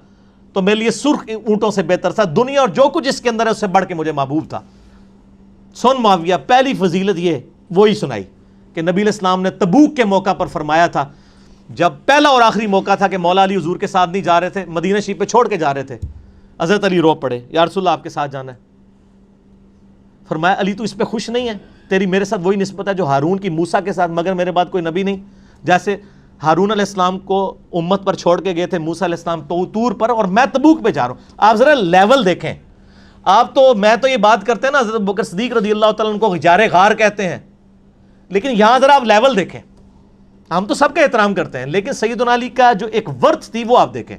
تو میرے لیے سرخ اونٹوں سے بہتر تھا، دنیا اور جو کچھ اس کے اندر ہے اس سے بڑھ کے مجھے محبوب تھا۔ سن معاویہ، پہلی فضیلت یہ وہی سنائی کہ نبی علیہ السلام نے تبوک کے موقع پر فرمایا تھا، جب پہلا اور آخری موقع تھا کہ مولا علی حضور کے ساتھ نہیں جا رہے تھے، مدینہ شریف پہ چھوڑ کے جا رہے تھے، حضرت علی رو پڑے، یا رسول اللہ آپ کے ساتھ جانا ہے۔ فرمایا علی تو اس پہ خوش نہیں ہے، تیری میرے ساتھ وہی نسبت ہے جو ہارون کی موسیٰ کے ساتھ، مگر میرے بعد کوئی نبی نہیں۔ جیسے ہارون علیہ السلام کو امت پر چھوڑ کے گئے تھے موسیٰ علیہ السلام طور پر، اور میں تبوک پہ جا رہا ہوں۔ آپ ذرا لیول دیکھیں، آپ تو میں تو یہ بات کرتے ہیں نا حضرت بکر صدیق رضی اللہ تعالیٰ عنہ کو غجار غار کہتے ہیں، لیکن یہاں ذرا آپ لیول دیکھیں۔ ہم تو سب کا احترام کرتے ہیں، لیکن سیدنا علی کا جو ایک ورث تھی وہ آپ دیکھیں۔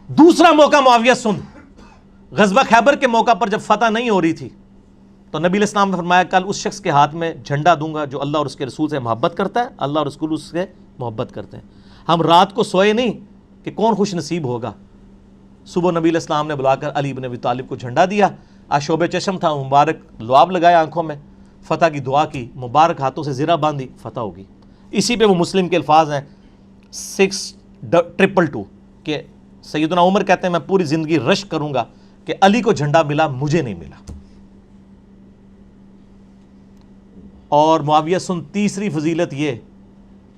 دوسرا موقع معاویہ سن، غزوہ خیبر کے موقع پر جب فتح نہیں ہو رہی تھی تو نبی علیہ السلام نے فرمایا کل اس شخص کے ہاتھ میں جھنڈا دوں گا جو اللہ اور اس کے رسول سے محبت کرتا ہے، اللہ اور رسول اس سے محبت کرتے ہیں۔ ہم رات کو سوئے نہیں کہ کون خوش نصیب ہوگا، صبح نبی علیہ السلام نے بلا کر علی بن ابی طالب کو جھنڈا دیا، آشوب چشم تھا، مبارک لعاب لگایا آنکھوں میں، فتح کی دعا کی، مبارک ہاتھوں سے زرہ باندھی، فتح ہوگی۔ اسی پہ وہ مسلم کے الفاظ ہیں 6222 کہ سیدنا عمر کہتے ہیں میں پوری زندگی رشک کروں گا کہ علی کو جھنڈا ملا، مجھے نہیں ملا۔ اور معاویہ سن، تیسری فضیلت یہ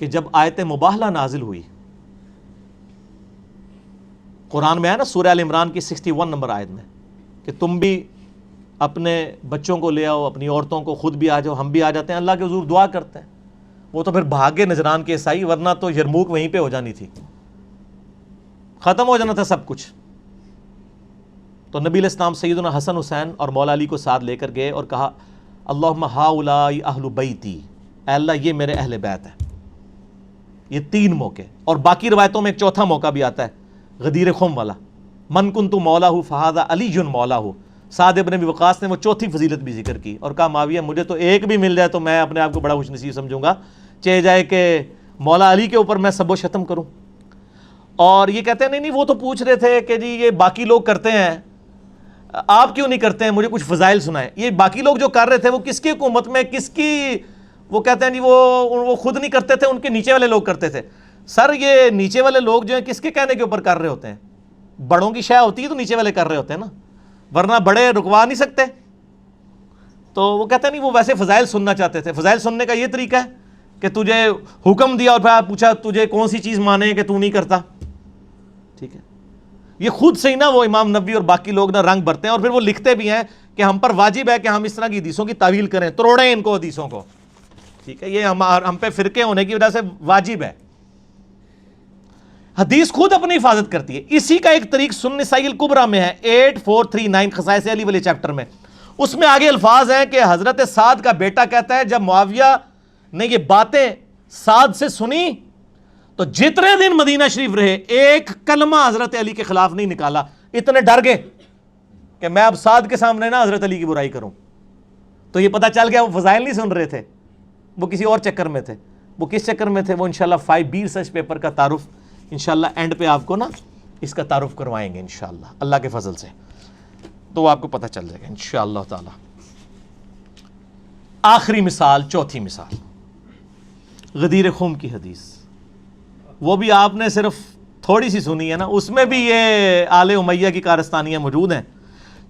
کہ جب آیت مباہلہ نازل ہوئی، قرآن میں ہے نا سورہ ال عمران کی 61 نمبر آیت میں کہ تم بھی اپنے بچوں کو لے آؤ، اپنی عورتوں کو، خود بھی آ جاؤ، ہم بھی آ جاتے ہیں، اللہ کے حضور دعا کرتے ہیں۔ وہ تو پھر بھاگے نجران کے عیسائی، ورنہ تو یرموک وہیں پہ ہو جانی تھی، ختم ہو جانا تھا سب کچھ۔ تو نبی علیہ السلام سیدنا حسن حسین اور مولا علی کو ساتھ لے کر گئے اور کہا اللہم ہؤلاء اہل بیتی، اے اللہ یہ میرے اہل بیت ہے۔ یہ 3 موقع، اور باقی روایتوں میں ایک چوتھا موقع بھی آتا ہے غدیر خم والا، من کنت مولا فہذا علی مولا۔ سعد ابن ابی وقاص نے وہ چوتھی فضیلت بھی ذکر کی اور کہا معاویہ مجھے تو ایک بھی مل جائے تو میں اپنے آپ کو بڑا خوش نصیب سمجھوں گا، چاہے جائے کہ مولا علی کے اوپر میں سب و شتم کروں۔ اور یہ کہتے ہیں نہیں وہ تو پوچھ رہے تھے کہ جی یہ باقی لوگ کرتے ہیں، آپ کیوں نہیں کرتے ہیں، مجھے کچھ فضائل سنائیں۔ یہ باقی لوگ جو کر رہے تھے وہ کس کی حکومت میں، کس کی، وہ کہتے ہیں جی وہ خود نہیں کرتے تھے، ان کے نیچے والے لوگ کرتے تھے۔ سر یہ نیچے والے لوگ جو ہیں کس کے کہنے کے اوپر کر رہے ہوتے ہیں؟ بڑوں کی شے ہوتی ہے تو نیچے والے کر رہے ہوتے ہیں نا، ورنہ بڑے رکوا نہیں سکتے۔ تو وہ کہتے ہیں نہیں وہ ویسے فضائل سننا چاہتے تھے۔ فضائل سننے کا یہ طریقہ ہے کہ تجھے حکم دیا اور پھر پوچھا تجھے کون سی چیز مانے کہ تو نہیں کرتا، ٹھیک ہے۔ یہ خود سے ہی نا وہ امام نبوی اور باقی لوگ نا رنگ بھرتے ہیں، اور پھر وہ لکھتے بھی ہیں کہ ہم پر واجب ہے کہ ہم اس طرح کی حدیثوں کی تعویل کریں، توڑیں ان کو حدیثوں کو، ٹھیک ہے۔ یہ ہم پہ فرقے ہونے کی وجہ سے واجب ہے۔ حدیث خود اپنی حفاظت کرتی ہے۔ اسی کا ایک طریق سنن نسائی الکبریٰ میں ہے 8439 خصائص علی والے چیپٹر میں، اس میں آگے الفاظ ہیں کہ حضرت سعد کا بیٹا کہتا ہے جب معاویہ نے یہ باتیں سعد سے سنی تو جتنے دن مدینہ شریف رہے ایک کلمہ حضرت علی کے خلاف نہیں نکالا، اتنے ڈر گئے کہ میں اب سعد کے سامنے نا حضرت علی کی برائی کروں۔ تو یہ پتہ چل گیا وہ فضائل نہیں سن رہے تھے، وہ کسی اور چکر میں تھے۔ وہ کس چکر میں تھے وہ انشاءاللہ 5B ریسرچ پیپر کا تعارف انشاءاللہ اینڈ پہ آپ کو نا اس کا تعارف کروائیں گے انشاءاللہ اللہ کے فضل سے، تو آپ کو پتہ چل جائے گا انشاءاللہ تعالی۔ آخری مثال، چوتھی مثال، غدیر خم کی حدیث، وہ بھی آپ نے صرف تھوڑی سی سنی ہے نا، اس میں بھی یہ آل امیہ کی کارستانیاں موجود ہیں۔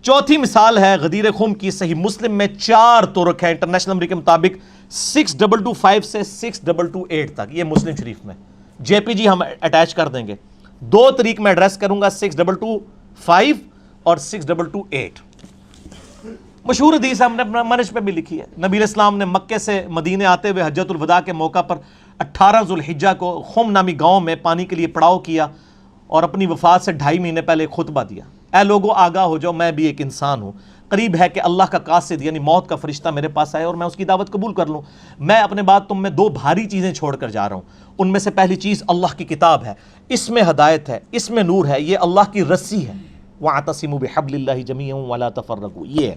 چوتھی مثال ہے غدیر خم کی، صحیح مسلم میں 4 طرق ہیں انٹرنیشنل نمبر کے مطابق 6225 سے 6228 تک، یہ مسلم شریف میں، جے پی جی ہم اٹیچ کر دیں گے۔ 2 طریق میں ایڈریس کروں گا، 6225 اور 6228۔ مشہور حدیث ہم نے اپنا منج پہ بھی لکھی ہے، نبی علیہ السلام نے مکے سے مدینے آتے ہوئے حجۃ الوداع کے موقع پر 18 ذوالحجہ کو خم نامی گاؤں میں پانی کے لیے پڑاؤ کیا اور اپنی وفات سے 2.5 مہینے پہلے ایک خطبہ دیا، اے لوگو آگاہ ہو جاؤ، میں بھی ایک انسان ہوں، قریب ہے کہ اللہ کا قاصد یعنی موت کا فرشتہ میرے پاس آئے اور میں اس کی دعوت قبول کر لوں۔ میں اپنے بعد تم میں 2 بھاری چیزیں چھوڑ کر جا رہا ہوں، ان میں سے پہلی چیز اللہ کی کتاب ہے، اس میں ہدایت ہے، اس میں نور ہے، یہ اللہ کی رسی ہے، وَاعْتَصِمُوا بِحَبْلِ اللَّهِ جَمِيعًا وَلَا تَفَرَّقُوا، یہ ہے،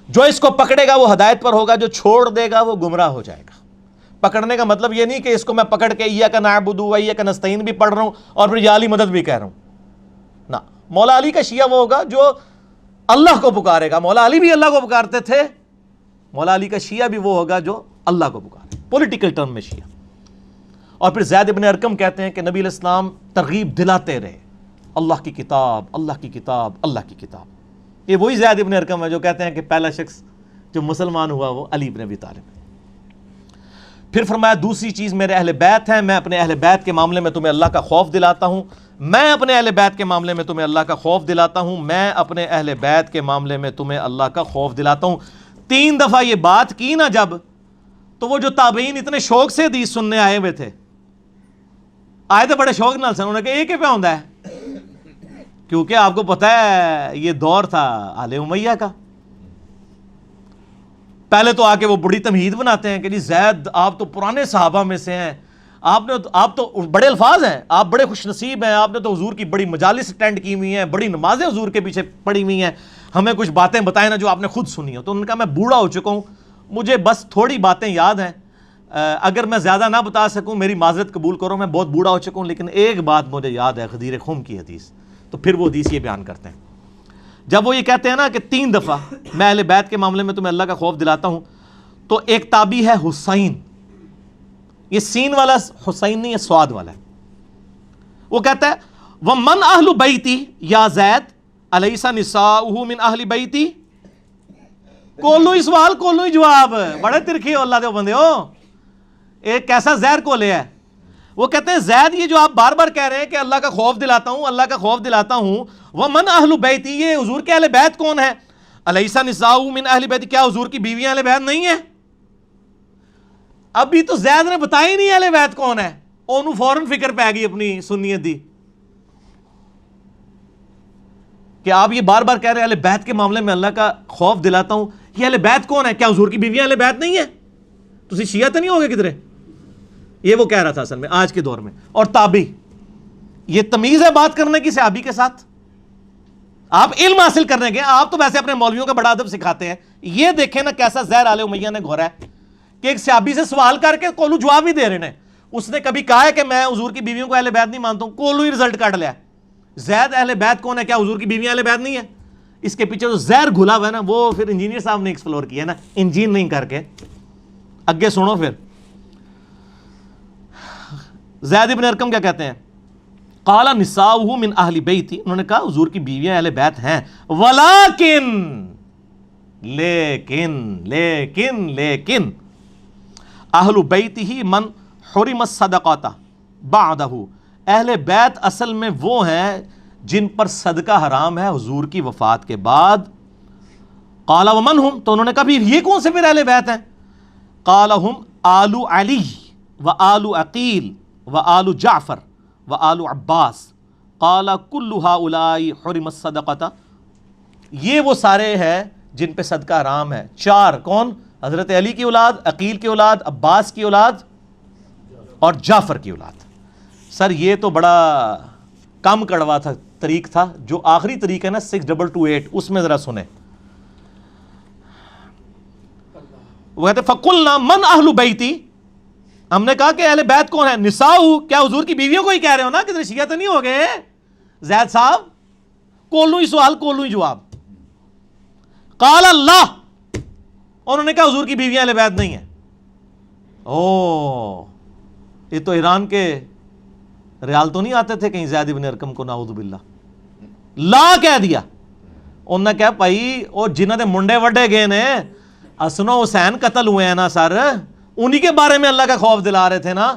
جو اس کو پکڑے گا وہ ہدایت پر ہوگا، جو چھوڑ دے گا وہ گمراہ ہو جائے گا۔ پکڑنے کا مطلب یہ نہیں کہ اس کو میں پکڑ کے ایاک نعبد و ایاک نستعین بھی پڑھ رہا ہوں اور پھر یا علی مدد بھی کہہ رہا ہوں، نہ، مولا علی کا شیعہ وہ ہوگا جو اللہ کو پکارے گا، مولا علی بھی اللہ کو پکارتے تھے، مولا علی کا شیعہ بھی وہ ہوگا جو اللہ کو پکارے، پولیٹیکل ٹرم میں شیعہ۔ اور پھر زید ابن ارقم کہتے ہیں کہ نبی علیہ السلام ترغیب دلاتے رہے، اللہ کی کتاب، اللہ کی کتاب، اللہ کی کتاب۔ یہ وہی زید ابن ارقم ہے جو کہتے ہیں کہ پہلا شخص جو مسلمان ہوا وہ علی بن ابی طالب ہے۔ پھر فرمایا دوسری چیز میرے اہل بیت ہیں، میں اپنے اہل بیت کے معاملے میں تمہیں اللہ کا خوف دلاتا ہوں، میں اپنے اہل بیت کے معاملے میں تمہیں اللہ کا خوف دلاتا ہوں، میں اپنے اہل بیت کے معاملے میں تمہیں اللہ کا خوف دلاتا ہوں۔ 3 دفعہ یہ بات کی نا جب، تو وہ جو تابعین اتنے شوق سے حدیث سننے آئے ہوئے تھے، آئے تو بڑے شوق نال سن، انہوں نے کہا یہ کیا پہ ہوندا ہے، کیونکہ آپ کو پتہ ہے یہ دور تھا آل امیہ کا۔ پہلے تو آ کے وہ بڑی تمہید بناتے ہیں کہ جی زید آپ تو پرانے صحابہ میں سے ہیں، آپ تو بڑے الفاظ ہیں، آپ بڑے خوش نصیب ہیں، آپ نے تو حضور کی بڑی مجالس اٹینڈ کی ہوئی ہیں، بڑی نمازیں حضور کے پیچھے پڑھی ہوئی ہیں، ہمیں کچھ باتیں بتائیں نا جو آپ نے خود سنی ہو۔ تو ان کا میں بوڑھا ہو چکا ہوں، مجھے بس تھوڑی باتیں یاد ہیں، اگر میں زیادہ نہ بتا سکوں میری معذرت قبول کرو، میں بہت بوڑھا ہو چکا ہوں، لیکن ایک بات مجھے یاد ہے غدیر خم کی حدیث۔ تو پھر وہ حدیث یہ بیان کرتے ہیں، جب وہ یہ کہتے ہیں نا کہ 3 دفعہ میں اہل بیت کے معاملے میں تمہیں اللہ کا خوف دلاتا ہوں، تو ایک تابعی ہے حسین، یہ سین والا حسین نہیں، یہ سواد والا ہے، وہ کہتا ہے وَمَنْ أَهْلُ بَيْتِي یا زید أَلَيْسَ نِسَاؤُهُ مِنْ أَهْلِ بَيْتِي، کولو ہی سوال کولو ہی جواب، بڑے ترکھی ہو اللہ دے بندے ہو، ایک کیسا زہر کولے ہے۔ وہ کہتے ہیں زید یہ جو آپ بار بار کہہ رہے ہیں کہ اللہ کا خوف دلاتا ہوں، اللہ کا خوف دلاتا ہوں، وَمَنْ أَهْلُ بَيْتِي، یہ حضور کے اہل بیت کون ہے، أَلَيْسَ نِسَاؤُهُ مِنْ أَهْلِ بَيْتِي، کیا حضور کی بیویاں اہل بیت نہیں ہیں؟ ابھی تو زید نے بتایا ہی نہیں اہل بیت کون ہے، انہوں فوراً فکر پہ گئی اپنی سنیت دی کہ آپ یہ بار بار کہہ رہے ہیں اہل بیت کے معاملے میں اللہ کا خوف دلاتا ہوں، یہ اہل بیت کون ہے، کیا حضور کی بیویاں اہل بیت نہیں ہیں؟ تسی شیعہ تو نہیں ہوگے کدھرے، یہ وہ کہہ رہا تھا اصل میں آج کے دور میں۔ اور تابعی، یہ تمیز ہے بات کرنے کی صحابی کے ساتھ، آپ علم حاصل کرنے کے، آپ تو ویسے اپنے مولویوں کا بڑا ادب سکھاتے ہیں، یہ دیکھیں نا کیسا زہر آل امیہ نے گھورا ہے کہ ایک صحابی سے سوال کر کے کولو جواب ہی دے رہے ہیں، اس نے کبھی کہا ہے کہ میں حضور کی بیویوں کو اہل بیت نہیں مانتا ہوں، کولو ہی رزلٹ کاٹ لیا۔ زید اہل بیت کون ہے، کیا حضور کی بیویاں اہل بیت نہیں ہے؟ اس کے پیچھے جو زہر گھلا ہوا ہے نا وہ پھر انجینئر صاحب نے ایکسپلور کیا ہے نا، انجین نہیں کر کے۔ اگے سنو پھر زید ابن ارقم کیا کہتے ہیں، قال نساؤہ من اہل بیتی، انہوں نے کہا حضور کی بیویاں اہل بیت ہیں، ولیکن لیکن اہل بیتہ من حرم الصدقۃ بعدہ، اہل بیت اصل میں وہ ہیں جن پر صدقہ حرام ہے حضور کی وفات کے بعد۔ قال ومن ہم، تو انہوں نے کہا یہ کون سے پھر اہل بیت ہیں؟ قال ہم آل علی و آل عقیل و آل جعفر و آل عباس، قال کل ہؤلاء حرم الصدقۃ، یہ وہ سارے ہیں جن پہ صدقہ حرام ہے۔ 4 کون؟ حضرت علی کی اولاد، عقیل کی اولاد، عباس کی اولاد اور جعفر کی اولاد۔ سر یہ تو بڑا کم کڑوا تھا طریق تھا، جو آخری طریق ہے نا 6228، اس میں ذرا سنیں، وہ کہتے فَقُلْنَا مَنْ أَهْلُ بَيْتِي، ہم نے کہا کہ اہل بیت کون ہے؟ نساؤ، کیا حضور کی بیویوں کو ہی کہہ رہے ہو نا؟ کتنے شیعہ تو نہیں ہو گئے زید صاحب؟ کولوں ہی سوال کولوں ہی جواب. قال اللہ، انہوں نے کہا حضور کی بیویاں اہل بیت نہیں ہیں. یہ تو ایران کے ریال تو نہیں آتے تھے کہیں زید ابن ارقم کو، نعوذ باللہ. لا کہہ دیا. انہوں نے کہا بھائی وہ جنہوں نے منڈے وڈے گئے نے، حسن و حسین قتل ہوئے ہیں نا سر، انہی کے بارے میں اللہ کا خوف دلا رہے تھے نا.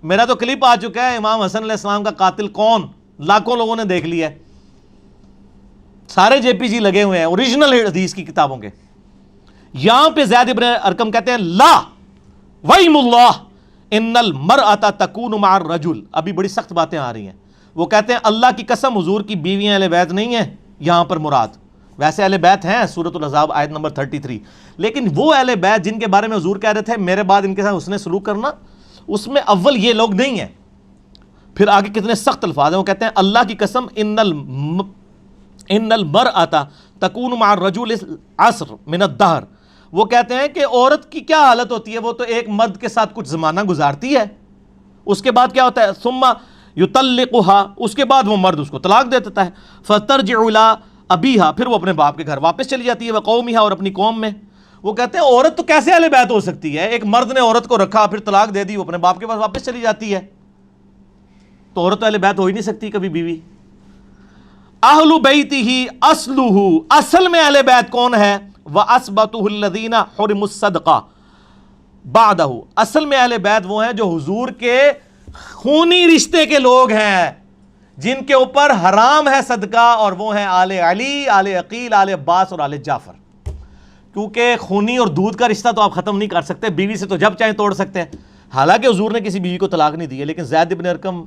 میرا تو کلپ آ چکا ہے امام حسن علیہ السلام کا قاتل کون، لاکھوں لوگوں نے دیکھ لیا ہے، سارے جے پی جی لگے ہوئے ہیں اوریجنل حدیث کی کتابوں کے. یہاں پہ زید ابن ارقم کہتے ہیں لا ویم اللہ ان المرأۃ تکون مع الرجل. ابھی بڑی سخت باتیں آ رہی ہیں. وہ کہتے ہیں اللہ کی قسم حضور کی بیویاں اہل بیت نہیں ہیں یہاں پر مراد. ویسے اہل بیت ہیں سورۃ الاحزاب آیت نمبر 33، لیکن وہ اہل بیت جن کے بارے میں حضور کہہ رہے تھے میرے بعد ان کے ساتھ حسن سلوک کرنا، اس میں اول یہ لوگ نہیں ہیں. پھر آگے کتنے سخت الفاظ ہیں. وہ کہتے ہیں اللہ کی قسم ان المرأۃ تکون مع الرجل عصر من الدہر. وہ کہتے ہیں کہ عورت کی کیا حالت ہوتی ہے، وہ تو ایک مرد کے ساتھ کچھ زمانہ گزارتی ہے، اس کے بعد کیا ہوتا ہے ثم یطلقها، اس کے بعد وہ مرد اس کو طلاق دے دیتا ہے. فترجع الی ابیہا، پھر وہ اپنے باپ کے گھر واپس چلی جاتی ہے، وقومہا، اور اپنی قوم میں. وہ کہتے ہیں عورت تو کیسے اہل بیت ہو سکتی ہے؟ ایک مرد نے عورت کو رکھا پھر طلاق دے دی، وہ اپنے باپ کے پاس واپس چلی جاتی ہے، تو عورت تو اہل بیت ہو ہی نہیں سکتی کبھی بیوی. اہل بیتہ اصلہ، اصل میں اہل بیت کون ہے؟ وَأَثْبَتُهُ الَّذِينَ حُرِمُوا الصَّدْقَةَ بَعْدَهُ، اصل میں اہل بیت وہ ہیں جو حضور کے خونی رشتے کے لوگ ہیں، جن کے اوپر حرام ہے صدقہ، اور وہ ہیں آل علی، آل عقیل، آل عباس اور آل جعفر. کیونکہ خونی اور دودھ کا رشتہ تو آپ ختم نہیں کر سکتے، بیوی سے تو جب چاہیں توڑ سکتے ہیں. حالانکہ حضور نے کسی بیوی کو طلاق نہیں دی ہے، لیکن زید بن ارقم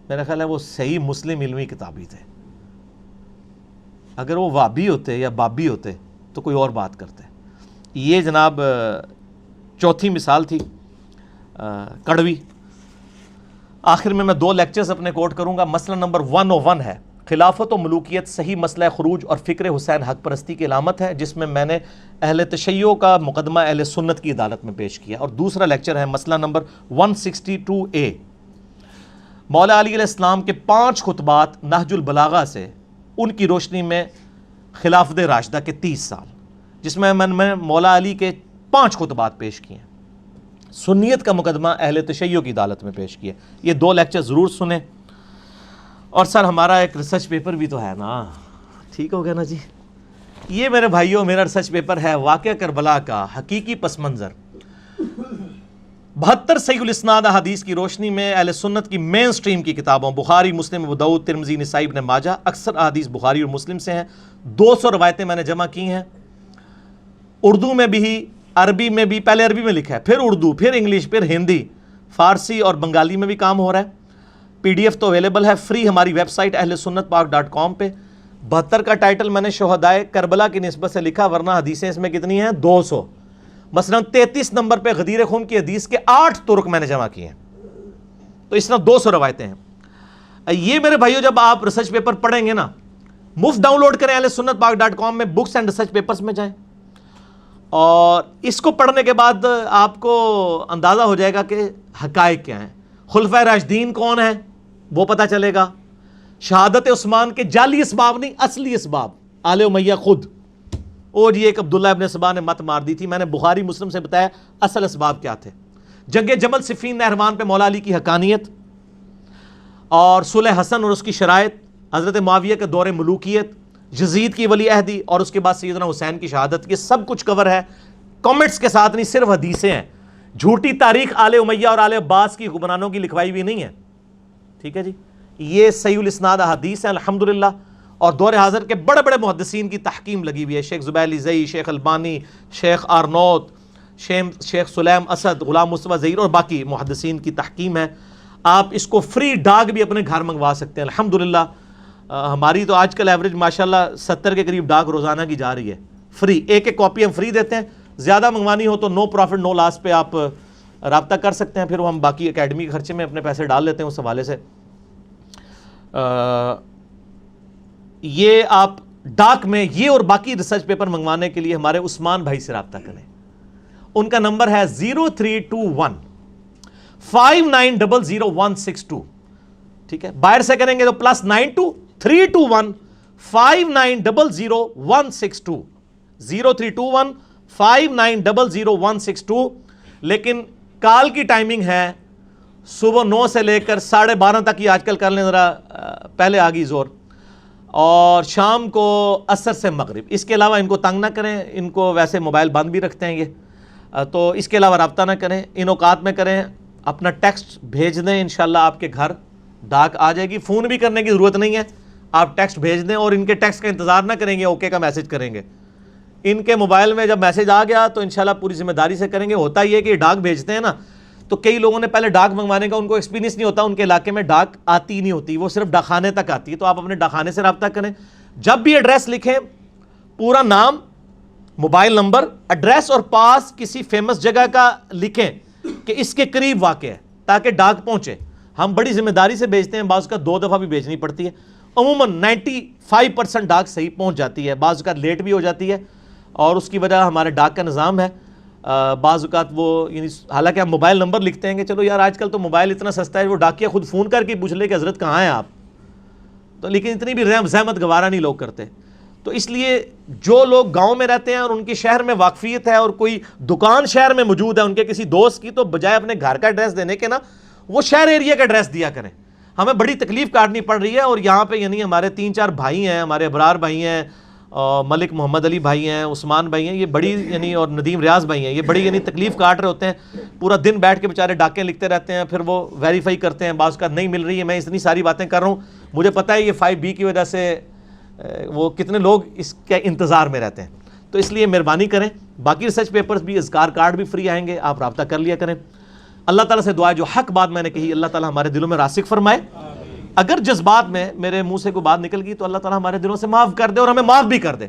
میرا خیال ہے وہ صحیح مسلم علمی کتابی تھے. اگر وہ وابی ہوتے یا بابی ہوتے تو کوئی اور بات کرتے. یہ جناب چوتھی مثال تھی کڑوی. آخر میں 2 لیکچرز اپنے کوٹ کروں گا. مسئلہ نمبر 101 ہے خلافت و ملوکیت صحیح مسئلہ خروج اور فکر حسین حق پرستی کی علامت ہے، جس میں میں نے اہل تشیع کا مقدمہ اہل سنت کی عدالت میں پیش کیا. اور دوسرا لیکچر ہے مسئلہ نمبر 162A، مولا علی علیہ السلام کے 5 خطبات نہج البلاغہ سے ان کی روشنی میں خلافت راشدہ کے 30 سال، جس میں میں مولا علی کے 5 خطبات پیش کیے ہیں. سنیت کا مقدمہ اہل تشیع کی عدالت میں پیش کیا. یہ 2 لیکچر ضرور سنیں. اور سر ہمارا ایک ریسرچ پیپر بھی تو ہے نا، ٹھیک ہو گیا نا جی. یہ میرے بھائیوں میرا ریسرچ پیپر ہے واقعہ کربلا کا حقیقی پس منظر، 72 صحیح الاسناد احادیث کی روشنی میں اہل سنت کی مین سٹریم کی کتابوں بخاری، مسلم، ابو داؤد، ترمذی، نسائی، ابن ماجہ. اکثر احادیث بخاری اور مسلم سے ہیں. 200 روایتیں میں نے جمع کی ہیں، اردو میں بھی، عربی میں بھی. پہلے عربی میں لکھا ہے، پھر اردو، پھر انگلش، پھر ہندی، فارسی اور بنگالی میں بھی کام ہو رہا ہے. PDF تو اویلیبل ہے فری ہماری ویب سائٹ اہل سنت پاک .com پہ. 72 کا ٹائٹل میں نے شہدائے کربلا کی نسبت سے لکھا، ورنہ حدیثیں اس میں کتنی ہیں؟ 200. مثلا 33 نمبر پہ غدیر خون کی حدیث کے 8 طرق میں نے جمع کیے ہیں، تو اس طرح 200 روایتیں ہیں. یہ میرے بھائیو جب آپ ریسرچ پیپر پڑھیں گے نا، مفت ڈاؤن لوڈ کریں اہل سنت پاک .com میں، بکس اینڈ ریسرچ پیپرز میں جائیں، اور اس کو پڑھنے کے بعد آپ کو اندازہ ہو جائے گا کہ حقائق کیا ہیں. خلفائے راشدین کون ہیں وہ پتہ چلے گا. شہادت عثمان کے جعلی اسباب نہیں، اصلی اسباب آل امیہ خود. اور یہ ایک عبداللہ ابن سبا نے مت مار دی تھی، میں نے بخاری مسلم سے بتایا اصل اسباب کیا تھے. جنگ جمل صفین نہروان پہ مولا علی کی حقانیت، اور صلح حسن اور اس کی شرائط، حضرت معاویہ کے دور ملوکیت، یزید کی ولی عہدی، اور اس کے بعد سیدنا حسین کی شہادت. یہ سب کچھ کور ہے، کامنٹس کے ساتھ نہیں، صرف حدیثیں ہیں. جھوٹی تاریخ آل امیہ اور آل عباس کی حکمرانوں کی لکھوائی بھی نہیں ہے. ٹھیک ہے جی. یہ صحیح الاسناد احادیث ہیں الحمدللہ، اور دور حاضر کے بڑے بڑے محدثین کی تحکیم لگی ہوئی ہے. شیخ زبیر علیزئی، شیخ البانی، شیخ آرنوت، شیخ سلیم اسد، غلام مصطفیٰ ظہیر اور باقی محدثین کی تحکیم ہے. آپ اس کو فری ڈاک بھی اپنے گھر منگوا سکتے ہیں الحمدللہ. ہماری تو آج کل ایوریج ماشاءاللہ 70 کے قریب ڈاک روزانہ کی جا رہی ہے فری. ایک کاپی ہم فری دیتے ہیں. زیادہ منگوانی ہو تو نو پروفٹ نو لاس پہ آپ رابطہ کر سکتے ہیں، پھر ہم باقی اکیڈمی کے خرچے میں اپنے پیسے ڈال لیتے ہیں اس حوالے سے. یہ آپ ڈاک میں یہ اور باقی ریسرچ پیپر منگوانے کے لیے ہمارے عثمان بھائی سے رابطہ کریں. ان کا نمبر ہے 0321 59000162. ٹھیک ہے, باہر سے کریں گے تو +92 321 59000162 0321 لیکن کال کی ٹائمنگ ہے صبح 9 سے لے کر 12:30 تک. یہ آج کل کر لیں ذرا, پہلے آ گئی زور, اور شام کو عصر سے مغرب. اس کے علاوہ ان کو تنگ نہ کریں, ان کو ویسے موبائل بند بھی رکھتے ہیں یہ, تو اس کے علاوہ رابطہ نہ کریں, ان اوقات میں کریں. اپنا ٹیکسٹ بھیج دیں, انشاءاللہ آپ کے گھر ڈاک آ جائے گی. فون بھی کرنے کی ضرورت نہیں ہے, آپ ٹیکسٹ بھیج دیں, اور ان کے ٹیکسٹ کا انتظار نہ کریں گے, اوکے کا میسج کریں گے. ان کے موبائل میں جب میسج آ گیا تو انشاءاللہ پوری ذمہ داری سے کریں گے. ہوتا یہ ہے کہ ڈاک بھیجتے ہیں نا, تو کئی لوگوں نے پہلے ڈاک منگوانے کا ان کو ایکسپیرینس نہیں ہوتا, ان کے علاقے میں ڈاک آتی نہیں ہوتی, وہ صرف ڈاکخانے تک آتی ہے. تو آپ اپنے ڈاکخانے سے رابطہ کریں. جب بھی ایڈریس لکھیں, پورا نام, موبائل نمبر, ایڈریس اور پاس کسی فیمس جگہ کا لکھیں کہ اس کے قریب واقع ہے, تاکہ ڈاک پہنچے. ہم بڑی ذمہ داری سے بھیجتے ہیں, بعض کا 2 دفعہ بھی بھیجنی پڑتی ہے. عموماً 95% ڈاک صحیح پہنچ جاتی ہے, بعض کا لیٹ بھی ہو جاتی ہے, اور اس کی وجہ ہمارے ڈاک کا نظام ہے. بعض اوقات وہ یعنی حالانکہ ہم موبائل نمبر لکھتے ہیں کہ چلو یار آج کل تو موبائل اتنا سستا ہے, وہ ڈاکیا خود فون کر کے پوچھ لے کہ حضرت کہاں ہیں آپ, تو لیکن اتنی بھی زحمت گوارا نہیں لوگ کرتے. تو اس لیے جو لوگ گاؤں میں رہتے ہیں اور ان کی شہر میں واقفیت ہے, اور کوئی دکان شہر میں موجود ہے ان کے کسی دوست کی, تو بجائے اپنے گھر کا ایڈریس دینے کے نا وہ شہر ایریا کا ایڈریس دیا کریں. ہمیں بڑی تکلیف کاٹنی پڑ رہی ہے, اور یہاں پہ یعنی ہمارے 3-4 بھائی ہیں, ہمارے ابرار بھائی ہیں, ملک محمد علی بھائی ہیں, عثمان بھائی ہیں, یہ بڑی یعنی اور ندیم ریاض بھائی ہیں, یہ بڑی یعنی تکلیف کاٹ رہے ہوتے ہیں. پورا دن بیٹھ کے بیچارے ڈاکیں لکھتے رہتے ہیں, پھر وہ ویریفائی کرتے ہیں, بعض کا نہیں مل رہی ہے. میں اتنی ساری باتیں کر رہا ہوں, مجھے پتہ ہے یہ 5B کی وجہ سے وہ کتنے لوگ اس کے انتظار میں رہتے ہیں. تو اس لیے مہربانی کریں. باقی ریسرچ پیپرز بھی, اذکار کارڈ بھی فری آئیں گے, آپ رابطہ کر لیا کریں. اللہ تعالیٰ سے دعا ہے جو حق بات میں نے کہی اللہ تعالیٰ ہمارے دلوں میں راسخ فرمائے. اگر جذبات میں میرے منہ سے کوئی بات نکل گئی تو اللہ تعالیٰ ہمارے دلوں سے معاف کر دے, اور ہمیں معاف بھی کر دے,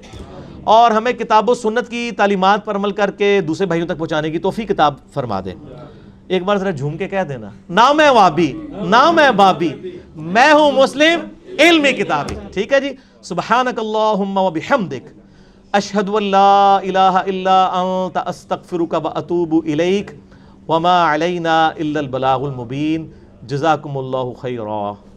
اور ہمیں کتاب و سنت کی تعلیمات پر عمل کر کے دوسرے بھائیوں تک پہنچانے کی توفیق کتاب فرما دے. ایک بار ذرا جھوم کے کہہ دینا, نہ میں وابی نہ میں بابی, میں ہوں مسلم علمی کتابی. ٹھیک ہے جی. سبحانک اللہم و بحمدک, اشہد ان لا الہ الا انت, استغفرک و اتوب الیک, وما علینا الا البلاغ المبین. جزاکم اللہ خیرا.